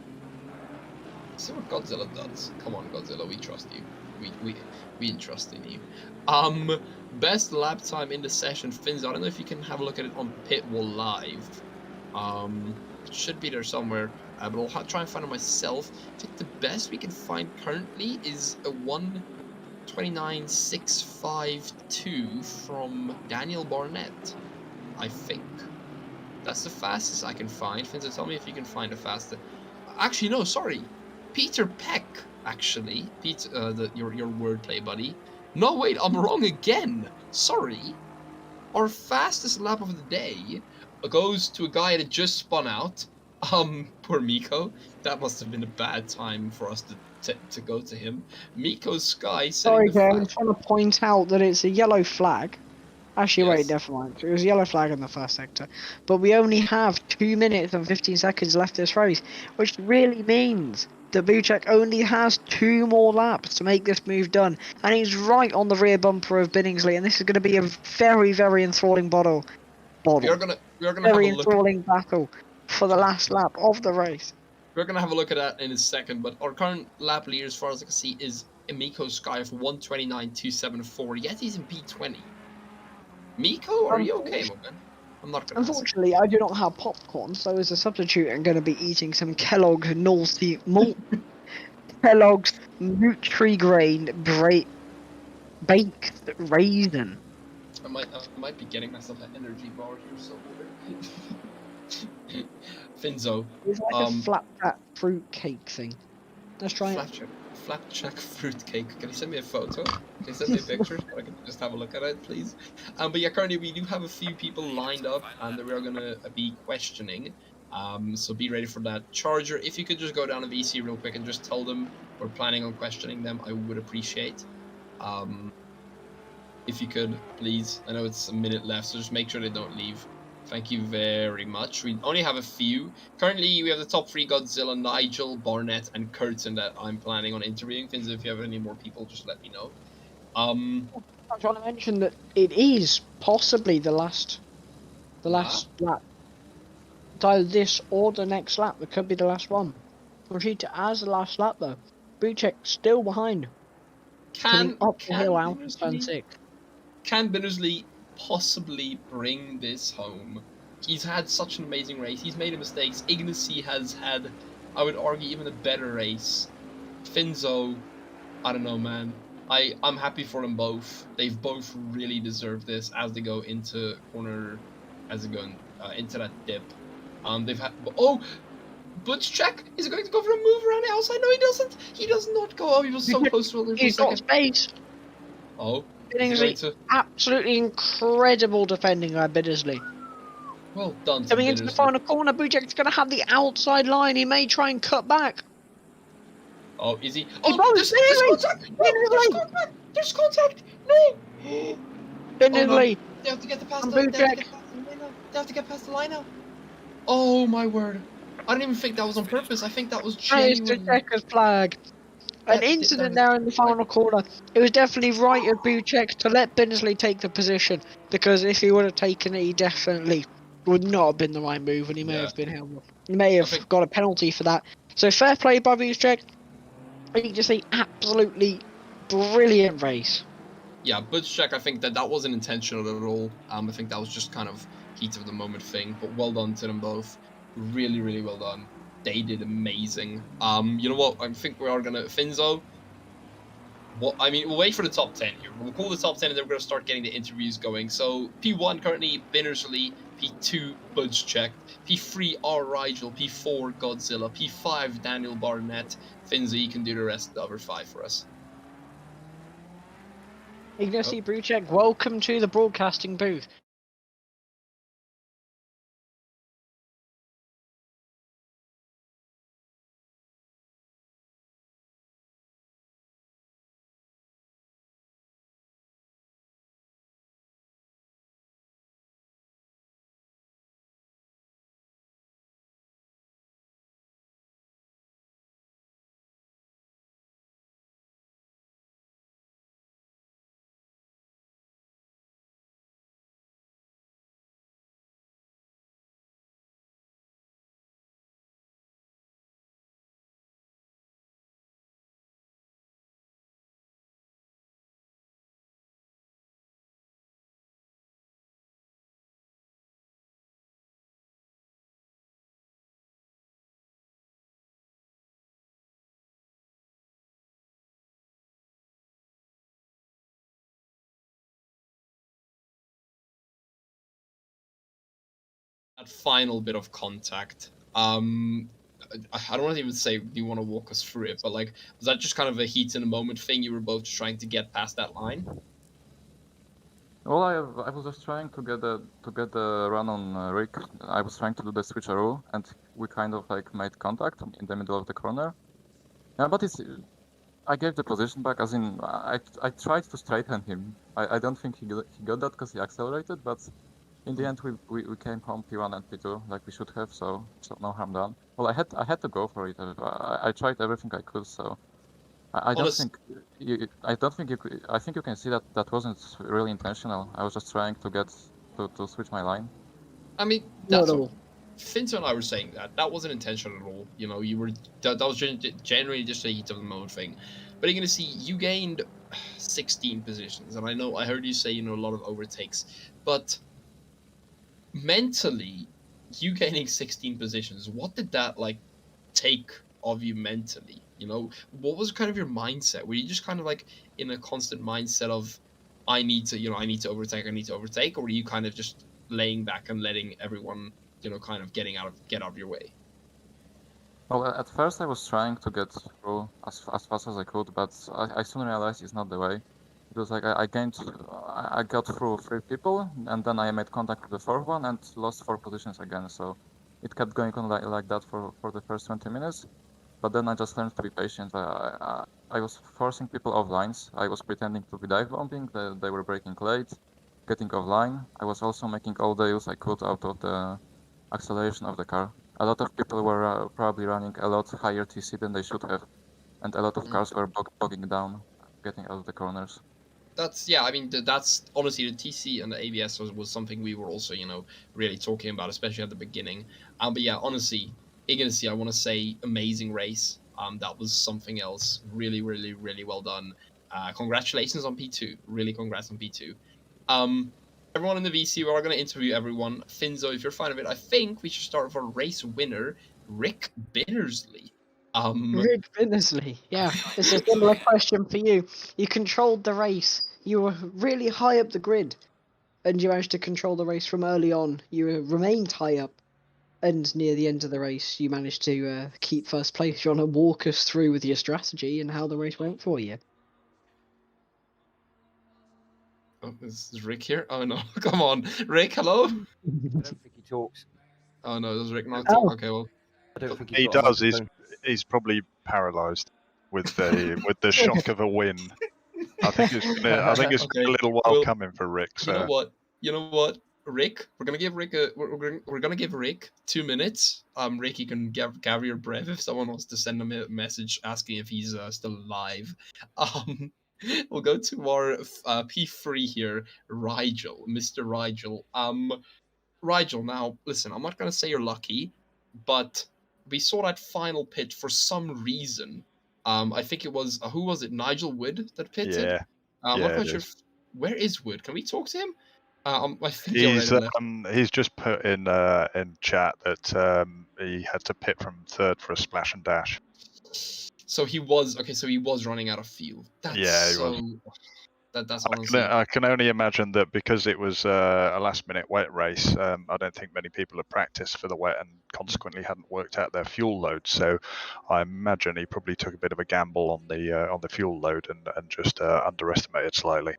A: Let's see what Godzilla does. Come on, Godzilla, we trust you. We trust in you. Best lap time in the session, Finzo. I don't know if you can have a look at it on Pitwall Live. It should be there somewhere. But I'll try and find it myself. I think the best we can find currently is a 1:29.652 from Daniel Barnett. I think. That's the fastest I can find. Finzo, tell me if you can find a faster. Actually, no, sorry. Peter Peck, actually. Peter, your wordplay buddy. No, wait, I'm wrong again. Sorry. Our fastest lap of the day goes to a guy that just spun out. Poor Miko. That must have been a bad time for us to go to him. Miko Sky setting
B: Sorry,
A: the
B: Jay, I
A: fast.
B: just want to point out that it's a yellow flag. Actually, wait,
A: Yes.
B: never mind. It was a yellow flag in the first sector. But we only have 2 minutes and 15 seconds left this race, which really means that Buchek only has 2 more laps to make this move done. And he's right on the rear bumper of Bittersley, and this is going to be a very, very enthralling
A: We are gonna have a
B: very
A: look.
B: enthralling battle for the last lap of the race.
A: We're gonna have a look at that in a second, but our current lap leader, as far as I can see, is Miko Sky of 1:29.274. Yet he's in P20. Miko, are you okay, my man? I'm not gonna ask.
B: Unfortunately, I do not have popcorn, so as a substitute, I'm going to be eating some Kellogg's Kellogg's Nutri-Grain baked raisin.
A: I might be getting myself an energy bar here somewhere. Finzo,
B: It's like a flapjack fruitcake thing. Let's try it.
A: flapjack fruitcake. Can you send me a photo? Can you send me a picture so I can just have a look at it, please? But yeah, currently we do have a few people lined up and that we are gonna be questioning. So be ready for that. Charger, if you could just go down to VC real quick and just tell them we're planning on questioning them, I would appreciate. If you could, please. I know it's a minute left, so just make sure they don't leave. Thank you very much. We only have a few. Currently, we have the top 3 Godzilla, Nigel, Barnett, and Kurtzen that I'm planning on interviewing. Finzo, if you have any more people, just let me know.
B: I'm trying to mention that it is possibly the last lap. It's either this or the next lap. It could be the last one. We'll treat it as the last lap though. Buchek still behind. Coming up the hill out of turn 6.
A: Can Bittersley possibly bring this home? He's had such an amazing race. He's made mistakes. Ignacy has had, I would argue, even a better race. Finzo, I don't know, man. I'm happy for them both. They've both really deserved this as they go into corner, as they go into that dip. They've had Butch check. Is he going to go for a move around the outside? No, he doesn't. He does not go. Oh, he was so close to it.
B: He's got space.
A: Oh,
B: Absolutely incredible defending by Bittersley.
A: Well done.
B: Coming into the final corner, Buchek's going to have the outside line. He may try and cut back.
A: Oh, is he?
B: Oh,
A: there's contact! No, there's contact! No!
B: Bittersley.
A: They have to get past the line now. Oh my word! I don't even think that was on purpose. I think that was genuine.
B: It's the checkered flag. An incident there in the final corner. It was definitely right of Buchek to let Bittersley take the position, because if he would have taken it, he definitely would not have been the right move, and he may have been held up. He may have got a penalty for that. So fair play by Buchek. I think just an absolutely brilliant race.
A: Yeah, Buchek, I think that wasn't intentional at all. I think that was just kind of heat of the moment thing. But well done to them both. Really, really well done. They did amazing. You know what? I think we are gonna Finzo. We'll wait for the top 10 here. We'll call the top 10 and then we're gonna start getting the interviews going. So P1 currently Bittersley, P2 Buchek, P3 R Rigel, P4 Godzilla, P5 Daniel Barnett. Finzo, you can do the rest of the other 5 for us.
B: Ignacy Buchek, welcome to the broadcasting booth.
A: that final bit of contact. I don't want to even say you want to walk us through it, but like, was that just kind of a heat in the moment thing? You were both trying to get past that line.
D: Well, I was just trying to get the run on Rick. I was trying to do the switcheroo, and we kind of like made contact in the middle of the corner. Yeah, but I gave the position back, as in I tried to straighten him. I don't think he got that because he accelerated, but in the end we came home P1 and P2 like we should have, so no harm done. Well, I had to go for it. I tried everything I could, so I don't think you I think you can see that wasn't really intentional. I was just trying to get to switch my line.
A: I mean, that's what Finzo and I were saying, that wasn't intentional at all. You know, you were that was generally just a heat of the moment thing. But you're gonna see you gained 16 positions, and I heard you say, you know, a lot of overtakes, but mentally, you gaining 16 positions, what did that like take of you mentally? You know, what was kind of your mindset? Were you just kind of like in a constant mindset of I need to overtake, or were you kind of just laying back and letting everyone, you know, kind of get out of your way?
D: Well, at first I was trying to get through as fast as I could, but I soon realized it's not the way. It was like I got through 3 people, and then I made contact with the 4th one and lost 4 positions again. So it kept going on like that for the first 20 minutes. But then I just learned to be patient. I was forcing people off lines. I was pretending to be dive bombing. They were braking late, getting off line. I was also making all the use I could out of the acceleration of the car. A lot of people were probably running a lot higher TC than they should have, and a lot of cars were bogging down, getting out of the corners.
A: I mean, that's honestly the TC and the ABS was something we were also, you know, really talking about, especially at the beginning. But yeah, honestly, Ignacy, I want to say amazing race. That was something else. Really, really, really well done. Congratulations on P2. Really, congrats on P2. Everyone in the VC, we are going to interview everyone. Finzo, if you're fine with it, I think we should start with our race winner, Rick Bittersley.
B: Rick Bittersley, yeah. It's a similar question for you. You controlled the race. You were really high up the grid, and you managed to control the race from early on. You remained high up, and near the end of the race, you managed to keep first place. You want to walk us through with your strategy and how the race went for you?
A: Oh, is Rick here? Oh no, come on, Rick, hello?
E: I don't think he talks.
A: Oh no, does Rick not talk? Okay, well.
E: I don't think
F: He does. He's probably paralysed with the shock of a win. I think it's been a little while coming for Rick. So.
A: You know what, Rick? We're gonna give Rick 2 minutes. Rick, you can gather your breath if someone wants to send him a message asking if he's still alive. We'll go to our P3 here, Rigel, Mr. Rigel. Rigel, now listen, I'm not gonna say you're lucky, but we saw that final pit for some reason. I think it was who was it? Nigel Wood that pitted.
F: Yeah.
A: I'm not quite sure. Where is Wood? Can we talk to him? I think
F: he's just put in chat that he had to pit from 3rd for a splash and dash.
A: So he was running out of fuel.
F: He was.
A: That's honestly.
F: I can only imagine that because it was a last-minute wet race. I don't think many people had practiced for the wet and consequently hadn't worked out their fuel load. So I imagine he probably took a bit of a gamble on the fuel load and just underestimated slightly.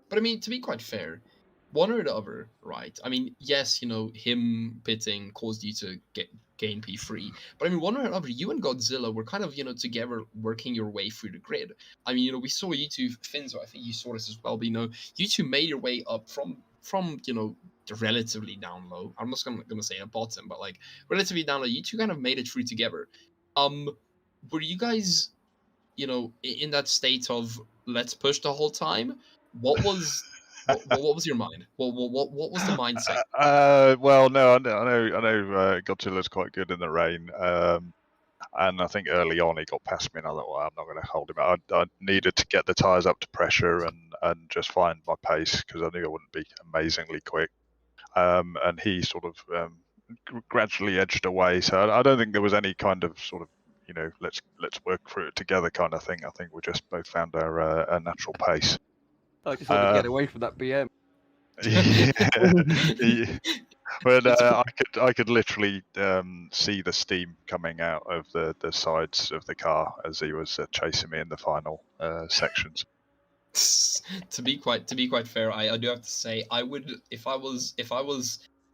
A: But I mean, to be quite fair, one or the other, right? I mean, yes, you know, him pitting caused you to gain P3. But I mean, one or the other, you and Godzilla were kind of, you know, together working your way through the grid. I mean, you know, we saw you two, Finzo, I think you saw this as well, but, you know, you two made your way up from you know, relatively down low. I'm not gonna say a bottom, but, like, relatively down low. You two kind of made it through together. Were you guys, you know, in that state of let's push the whole time? What was... what was your mind? What was the mindset?
F: Well, no, I know Godzilla's quite good in the rain, and I think early on he got past me, and I thought, well, I'm not going to hold him out. I needed to get the tyres up to pressure and just find my pace because I knew I wouldn't be amazingly quick. And he sort of gradually edged away, so I don't think there was any kind of sort of, you know, let's work through it together kind of thing. I think we just both found our natural pace.
E: I just want to get away from that BM.
F: But I could literally see the steam coming out of the sides of the car as he was chasing me in the final sections.
A: To be quite fair, I do have to say I would if I was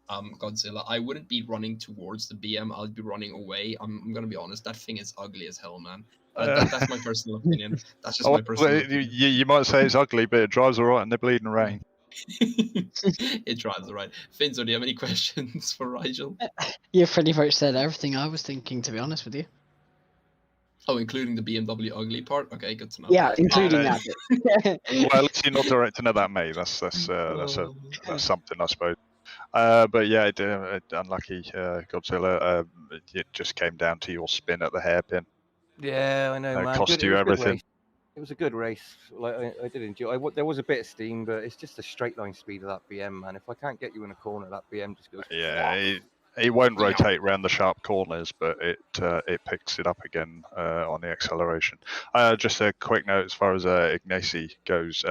A: Godzilla, I wouldn't be running towards the BM. I'd be running away. I'm gonna be honest. That thing is ugly as hell, man. That's my personal opinion. That's just my personal opinion.
F: You might say it's ugly, but it drives all right in the bleeding rain.
A: It drives all right. Finzo, do you have any questions for Rigel?
B: You pretty much said everything I was thinking, to be honest with you.
A: Oh, including the BMW ugly part. Okay, good to know.
B: Yeah, including that bit.
F: Well, at least you're not directing at that, mate. That's something, I suppose. But yeah, unlucky Godzilla. It just came down to your spin at the hairpin.
E: Yeah, I know,
F: It
E: man.
F: cost
E: Good,
F: you
E: it was a good
F: everything.
E: race. It was a good race. Like I did enjoy. There was a bit of steam, but it's just the straight line speed of that BM, man. If I can't get you in a corner, that BM just goes.
F: Yeah, it won't
A: Yeah.
F: rotate around the sharp corners, but it picks it up again on the acceleration. Just a quick note as far as Ignacy goes.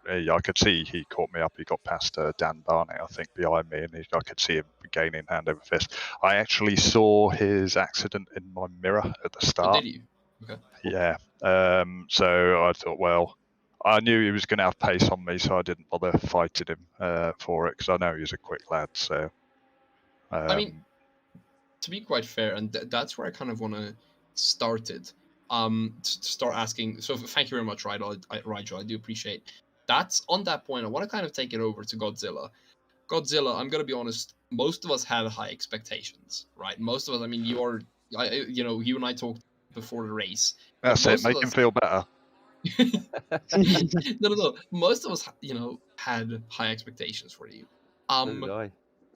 F: I could see he caught me up. He got past Dan Barnett, I think, behind me, and I could see him gaining hand over fist. I actually saw his accident in my mirror at the
A: Oh,
F: start.
A: did you? Okay.
F: Yeah. So I thought, well, I knew he was going to have pace on me, so I didn't bother fighting him for it because I know he was a quick lad. So.
A: I mean, to be quite fair, and that's where I kind of want to start it. To start asking. So thank you very much, Rigel. I do appreciate. That's on that point. I want to kind of take it over to Godzilla. Godzilla, I'm gonna be honest. Most of us had high expectations, right? Most of us. I mean, you and I talked before the race.
F: That's it. Make him feel better.
A: No. Most of us, had high expectations for you.
E: So did I.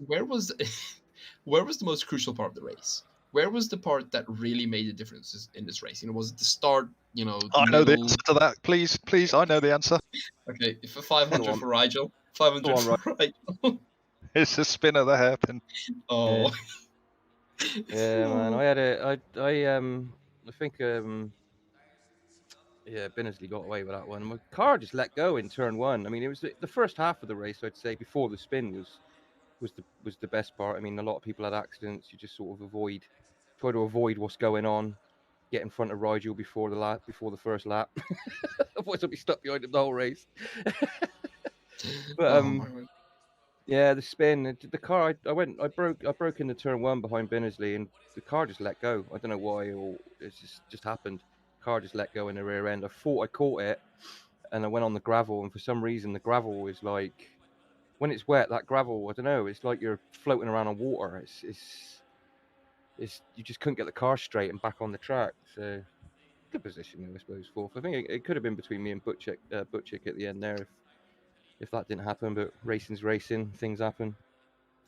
A: Where was the most crucial part of the race? Where was the part that really made the differences in this race? Was it the start?
F: I know the answer to that. Please, I know the answer.
A: Okay, for 500 for Rigel. 500 for Rigel.
F: It's the spin of the hairpin.
A: Oh.
E: Yeah, man. I think Bittersley got away with that one. My car just let go in turn one. I mean, it was the first half of the race. I'd say before the spin was the best part. I mean, a lot of people had accidents. You just sort of try to avoid what's going on. Get in front of Rigel before the first lap. Otherwise, I'll be stuck behind him the whole race. But yeah, the spin, the car. I broke into turn one behind Bittersley, and the car just let go. I don't know why, or it just happened. Car just let go in the rear end. I thought I caught it, and I went on the gravel, and for some reason the gravel is like, when it's wet, that gravel, I don't know, it's like you're floating around on water. It's you just couldn't get the car straight and back on the track. So good position, I suppose. Fourth. I think it could have been between me and Butchick at the end there if that didn't happen. But racing's racing. Things happen.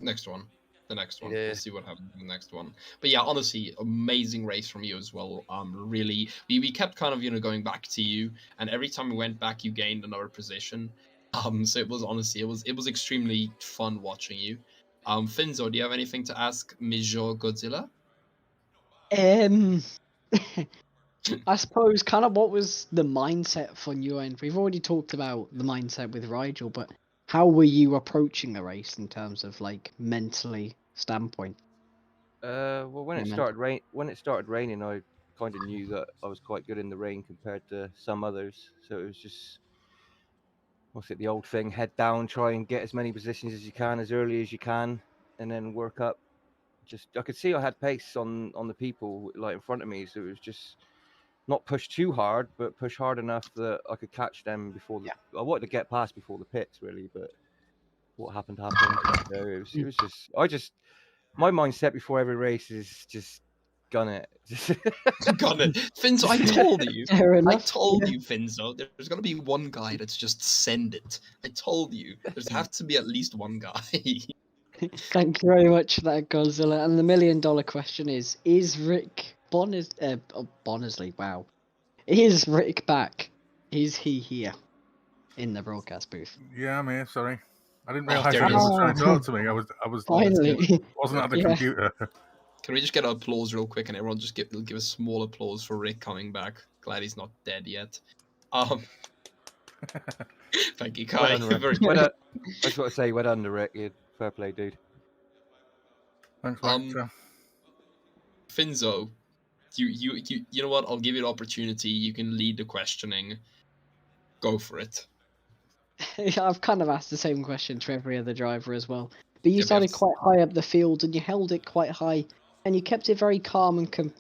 A: Next one. The next one.
E: Yeah.
A: We'll see what happens in the next one. But yeah, honestly, amazing race from you as well. Really, we kept kind of going back to you, and every time we went back, you gained another position. So it was honestly, it was extremely fun watching you. Finzo, do you have anything to ask Mijo Godzilla?
B: I suppose kind of what was the mindset from your end? We've already talked about the mindset with Rigel, but how were you approaching the race in terms of like mentally standpoint?
E: Well, when it started raining, I kind of knew that I was quite good in the rain compared to some others. So it was just, what's it, the old thing, head down, try and get as many positions as you can as early as you can, and then work up. I could see I had pace on the people like in front of me, so it was just not push too hard, but push hard enough that I could catch them before I wanted to get past before the pits, really, but what happened. So it was just my mindset before every race is just gun it.
A: Gun it. Finzo, I told you.
B: Fair enough.
A: I told you, Finzo. There's going to be one guy that's just send it. I told you. There's have to be at least one guy.
B: Thank you very much for that, Godzilla. And the $1 million question is Rick Bonnersley, wow. Is Rick back? Is he here in the broadcast booth?
G: Yeah, I'm here. Sorry, I didn't
A: Oh,
G: realise
A: there
G: you
A: he is.
G: was trying to talk to me. I was
B: Finally.
G: wasn't at the
B: Yeah.
G: computer.
A: Can we just get an applause real quick and everyone just give a small applause for Rick coming back? Glad he's not dead yet. Thank you, Kai.
E: Well done, Rick. I just want to say, well done to Rick. Fair play, dude.
G: Thanks, mate.
A: Finzo, you know what? I'll give you the opportunity. You can lead the questioning. Go for it.
B: I've kind of asked the same question to every other driver as well. But you
A: Yep,
B: started
A: yes.
B: quite high up the field and you held it quite high, and you kept it very calm and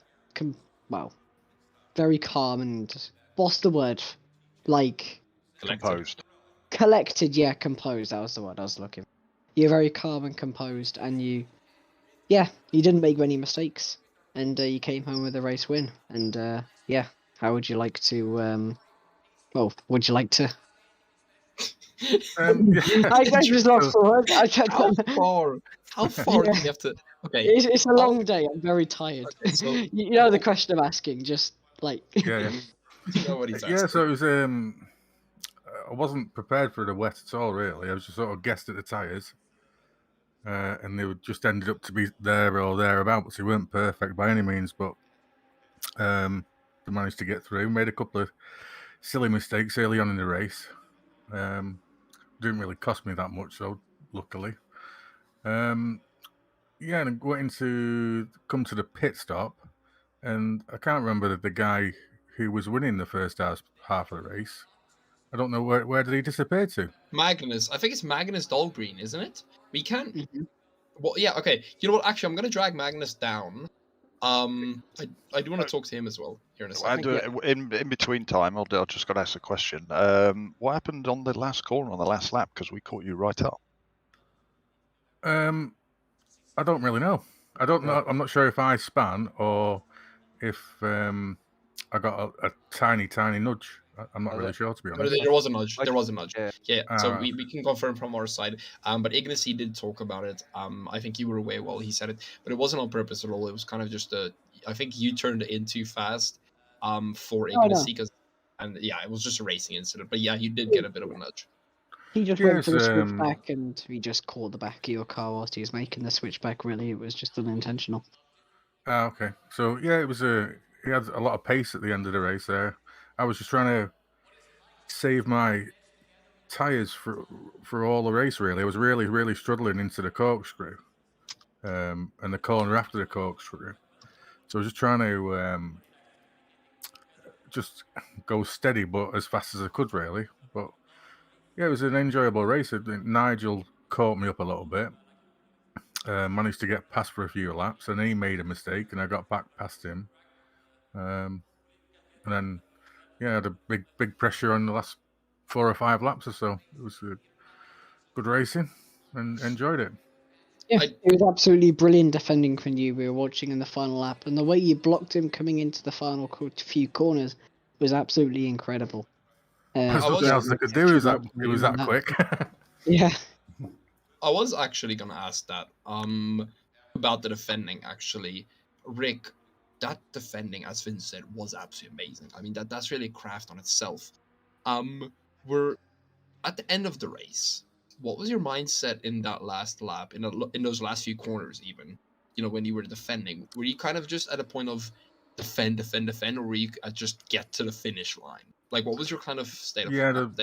B: very calm and what's the word? Like
F: Composed.
B: collected, yeah, composed. That was the word I was looking for. You're very calm and composed, and you didn't make many mistakes, and you came home with a race win. And how would you like to? Would you like to? I just lost the word.
A: How far
B: Yeah.
A: do we have to? Okay,
B: It's a long day. I'm very tired.
A: Okay, so-
B: you know the question I'm asking. Just like
G: Yeah.
A: you know what he's asking.
G: Yeah, so it was. I wasn't prepared for the wet at all, really. I was just sort of guessed at the tyres. And they just ended up to be there or thereabouts. They weren't perfect by any means, but they managed to get through. Made a couple of silly mistakes early on in the race. Didn't really cost me that much, though, luckily. And waiting to come to the pit stop, and I can't remember the guy who was winning the first half of the race. I don't know where did he disappear to?
A: Magnus, I think it's Magnus Dahlgreen, isn't it? We can't.
B: Mhm.
A: Well, yeah, okay. You know what? Actually, I'm gonna drag Magnus down. I do want to talk to him as well here in a second.
F: In between time, I'll just got to ask a question. What happened on the last corner on the last lap? Because we caught you right up.
G: I don't really know. I don't know. I'm not sure if I span or if I got a tiny nudge. I'm not really sure, to be
A: But
G: honest.
A: there was a nudge. There was a nudge.
E: Yeah.
A: So we can confirm from our side. But Ignis, he did talk about it. I think you were away while he said it, but it wasn't on purpose at all. It was kind of just I think you turned in too fast. For Ignis,
B: no.
A: and yeah, it was just a racing incident. But yeah, you did get a bit of a nudge.
B: he just
G: Yes,
B: went for the switchback, and he just caught the back of your car whilst he was making the switchback. Really, it was just unintentional.
G: Okay. So yeah, it was he had a lot of pace at the end of the race there. I was just trying to save my tyres for all the race, really. I was really struggling into the corkscrew, and the corner after the corkscrew. So I was just trying to just go steady, but as fast as I could, really. But yeah, it was an enjoyable race. Nigel caught me up a little bit. Managed to get past for a few laps, and he made a mistake, and I got back past him. And then, yeah, I had a big pressure on the last 4 or 5 laps or so. It was good racing, and enjoyed it.
B: Yeah, it was absolutely brilliant defending from you. We were watching in the final lap, and the way you blocked him coming into the final few corners was absolutely incredible.
G: There's nothing else I could do. It was that quick.
B: Yeah.
A: I was actually gonna ask that about the defending. Actually, Rick, that defending, as Finn said, was absolutely amazing. I mean, that's really a craft on itself. We're at the end of the race. What was your mindset in that last lap, in those last few corners, even? You know, when you were defending, were you kind of just at a point of defend, or were you just get to the finish line? Like, what was your kind of state of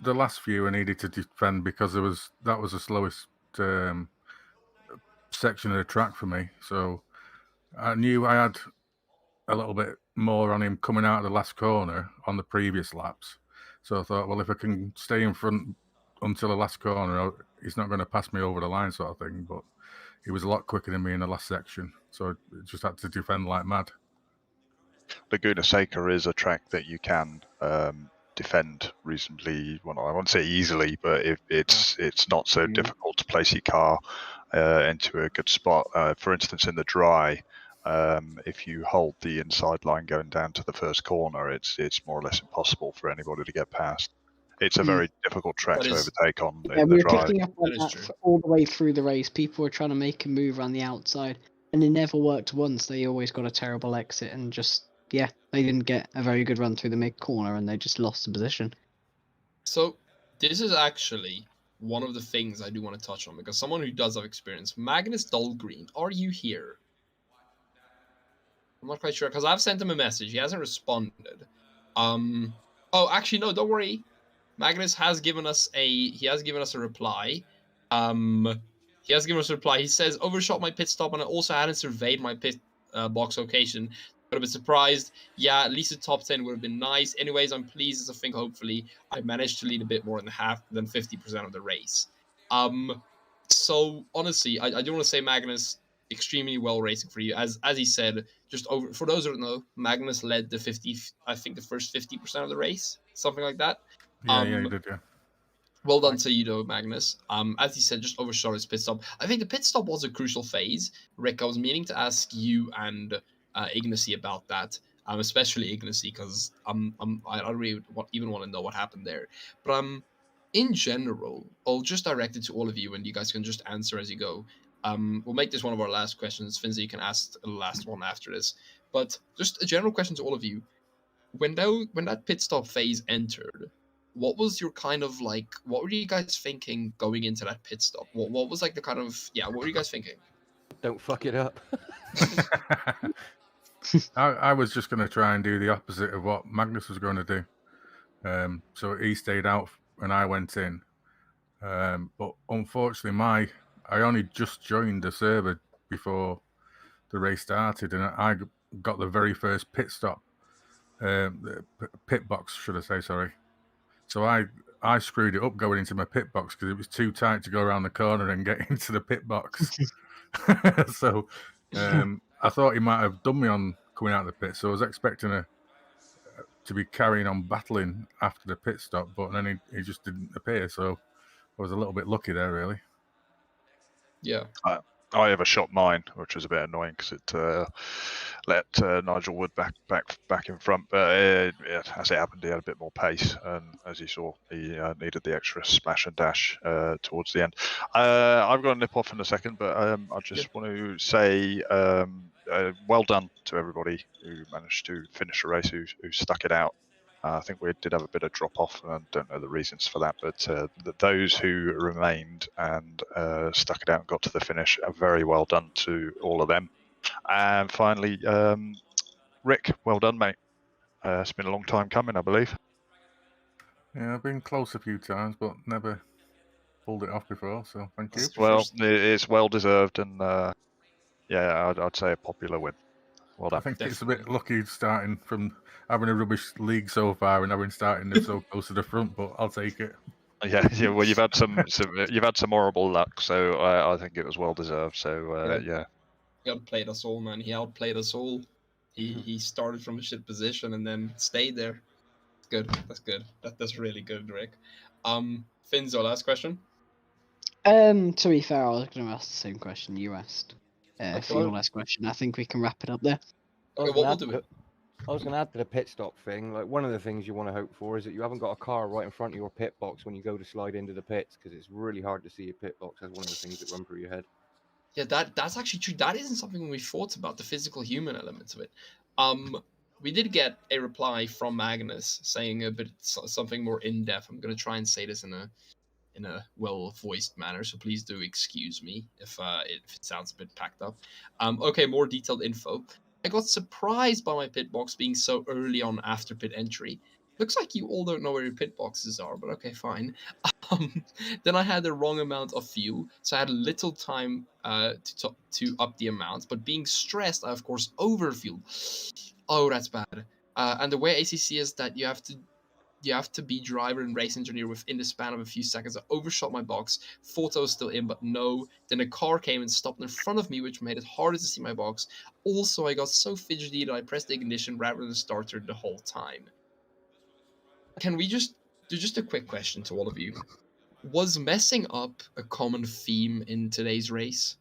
G: the last few I needed to defend because that was the slowest section of the track for me. So I knew I had a little bit more on him coming out of the last corner on the previous laps. So I thought, well, if I can stay in front until the last corner, he's not going to pass me over the line, sort of thing. But he was a lot quicker than me in the last section, so I just had to defend like mad.
F: Laguna Seca is a track that you can defend reasonably. Well, I won't say easily, but it's not so difficult to place your car into a good spot. For instance, in the dry, if you hold the inside line going down to the first corner, it's more or less impossible for anybody to get past. It's a very difficult track to overtake on in the
B: we were
F: dry.
B: picking up on that all the way through the race. People were trying to make a move around the outside, and it never worked once. They always got a terrible exit, and they didn't get a very good run through the mid corner, and they just lost the position.
A: So this is actually one of the things I do want to touch on, because someone who does have experience, Magnus Dahlgreen, are you here? I'm not quite sure, because I've sent him a message. He hasn't responded. Oh, actually, no, don't worry. Magnus has given us a reply. He has given us a reply. He says, overshot my pit stop and I also hadn't surveyed my pit box location. Got a bit surprised. Yeah, at least a top 10 would have been nice. Anyways, I'm pleased as I think hopefully I managed to lead a bit more than half than 50% of the race. So honestly, I do want to say Magnus, extremely well racing for you. As he said, just over for those who don't know, Magnus led the 50, I think the first 50% of the race, something like that.
G: Yeah, you did, yeah.
A: Well done to you, though, Magnus. As he said, just overshot his pit stop. I think the pit stop was a crucial phase. Rick, I was meaning to ask you and Ignacy about that, especially Ignacy, because I really even want to know what happened there. But in general, I'll just direct it to all of you, and you guys can just answer as you go. We'll make this one of our last questions. Finzi, you can ask the last one after this. But just a general question to all of you: when that pit stop phase entered, what was your kind of like, what were you guys thinking going into that pit stop? What was like the kind of, what were you guys thinking?
E: Don't fuck it up.
G: I was just going to try and do the opposite of what Magnus was going to do. So he stayed out and I went in. But unfortunately, I only just joined the server before the race started, and I got the very first pit stop, the pit box, should I say? Sorry. So I screwed it up going into my pit box because it was too tight to go around the corner and get into the pit box. So I thought he might have done me on coming out of the pit. So I was expecting to be carrying on battling after the pit stop, but then he just didn't appear. So I was a little bit lucky there, really.
A: Yeah.
F: I overshot mine, which was a bit annoying because it let Nigel Wood back in front. But as it happened, he had a bit more pace, and as you saw, he needed the extra smash and dash towards the end. I've got to nip off in a second, but I just want to say well done to everybody who managed to finish the race, who stuck it out. I think we did have a bit of drop off, and I don't know the reasons for that, but those who remained and stuck it out and got to the finish, very well done to all of them. And finally, Rick, well done, mate. It's been a long time coming, I believe.
G: Yeah, I've been close a few times, but never pulled it off before, so thank you.
F: Well, it's well deserved, and I'd say a popular win. Well done.
G: I think it's a bit lucky starting from having a rubbish league so far and having starting so close to the front, but I'll take it.
F: Yeah. Well, you've had some horrible luck, so I think it was well deserved. So yeah.
A: He outplayed us all, man. He outplayed us all. He started from a shit position and then stayed there. Good. That's good. That's really good, Rick. Finzo, last question.
B: To be fair, I was going to ask the same question you asked. For
A: Okay.
B: your last question, I think we can wrap it up there.
A: Okay, what we'll do.
E: I was going to add to the pit stop thing. Like, one of the things you want to hope for is that you haven't got a car right in front of your pit box when you go to slide into the pits, because it's really hard to see your pit box. That's one of the things that run through your head.
A: Yeah, that's actually true. That isn't something we thought about, the physical human elements of it. We did get a reply from Magnus saying a bit something more in depth. I'm gonna try and say this in a well voiced manner, so please do excuse me if it sounds a bit packed up. Okay, more detailed info. I got surprised by my pit box being so early on after pit entry. Looks like you all don't know where your pit boxes are, but okay, fine. Then I had the wrong amount of fuel, so I had little time to up the amount. But being stressed, I of course overfueled. Oh, that's bad. And the way ACC is that you have to be driver and race engineer within the span of a few seconds. I overshot my box. Thought I was still in, but no. Then a car came and stopped in front of me, which made it harder to see my box. Also, I got so fidgety that I pressed the ignition rather than the starter the whole time. Can we just do a quick question to all of you? Was messing up a common theme in today's race?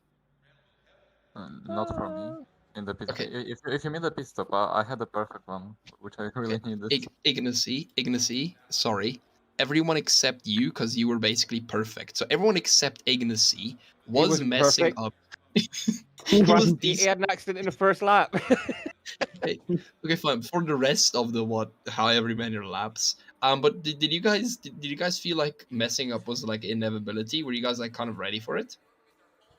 D: Not for me. In the pit.
A: Okay.
D: If you mean the pit stop, I had a perfect one, which I really needed.
A: Ignacy, sorry. Everyone except you, because you were basically perfect. So everyone except Ignacy was messing
E: perfect.
A: up.
E: He had an accident in the first lap.
A: Okay, fine. For the rest of the however many laps. But did you guys feel like messing up was like inevitability? Were you guys like kind of ready for it?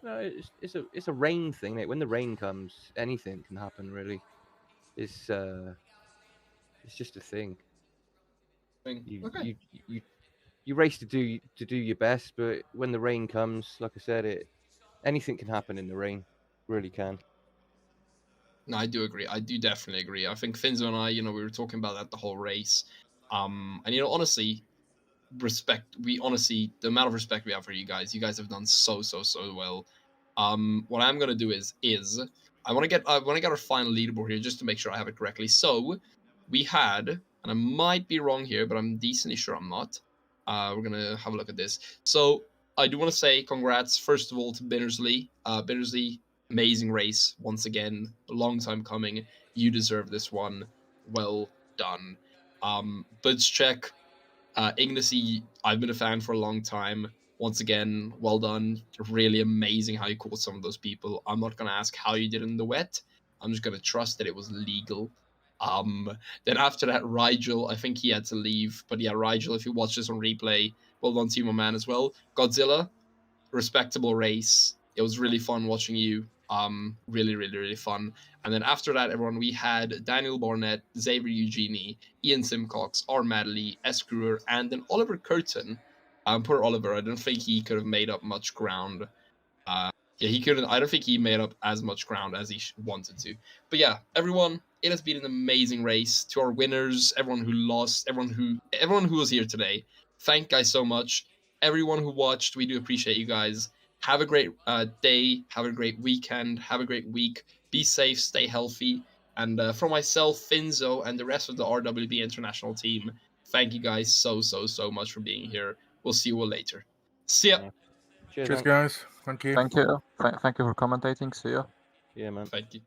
E: No, it's a rain thing. Like, when the rain comes, anything can happen. Really, it's just a thing. You race to do your best, but when the rain comes, like I said, anything can happen in the rain, really can.
A: No, I do agree. I do definitely agree. I think Finzo and I, we were talking about that the whole race. And honestly, the amount of respect we have for you guys have done so well. What I'm gonna do is I want to get our final leaderboard here just to make sure I have it correctly. So we had, and I might be wrong here, but I'm decently sure I'm not. We're gonna have a look at this. So I do want to say congrats first of all to Bittersley. Bittersley, amazing race once again, a long time coming. You deserve this one. Well done. Check. Ignacy, I've been a fan for a long time. Once again, well done. Really amazing how you caught some of those people. I'm not going to ask how you did in the wet. I'm just going to trust that it was legal. Then after that, Rigel, I think he had to leave. But yeah, Rigel, if you watch this on replay, well done to you, my man, as well. Godzilla, respectable race. It was really fun watching you. Really fun. And then after that, everyone, we had Daniel Barnett, Xavier Eugenie, Ian Simcox, R. Madley, S. Gruer, and then Oliver Kurtzen. Poor Oliver, I don't think he could have made up much ground. Yeah, he couldn't. I don't think he made up as much ground as he wanted to. But yeah, everyone, it has been an amazing race. To our winners, everyone who lost, everyone who was here today, thank guys so much. Everyone who watched, we do appreciate you guys. Have a great day. Have a great weekend. Have a great week. Be safe. Stay healthy. And for myself, Finzo, and the rest of the RWB international team, thank you guys so much for being here. We'll see you all later. See ya.
E: Yeah. Cheers,
G: Cheers,
E: man.
G: guys. Thank you.
D: Thank you. Thank you for commentating. See you.
E: Yeah, man.
A: Thank you.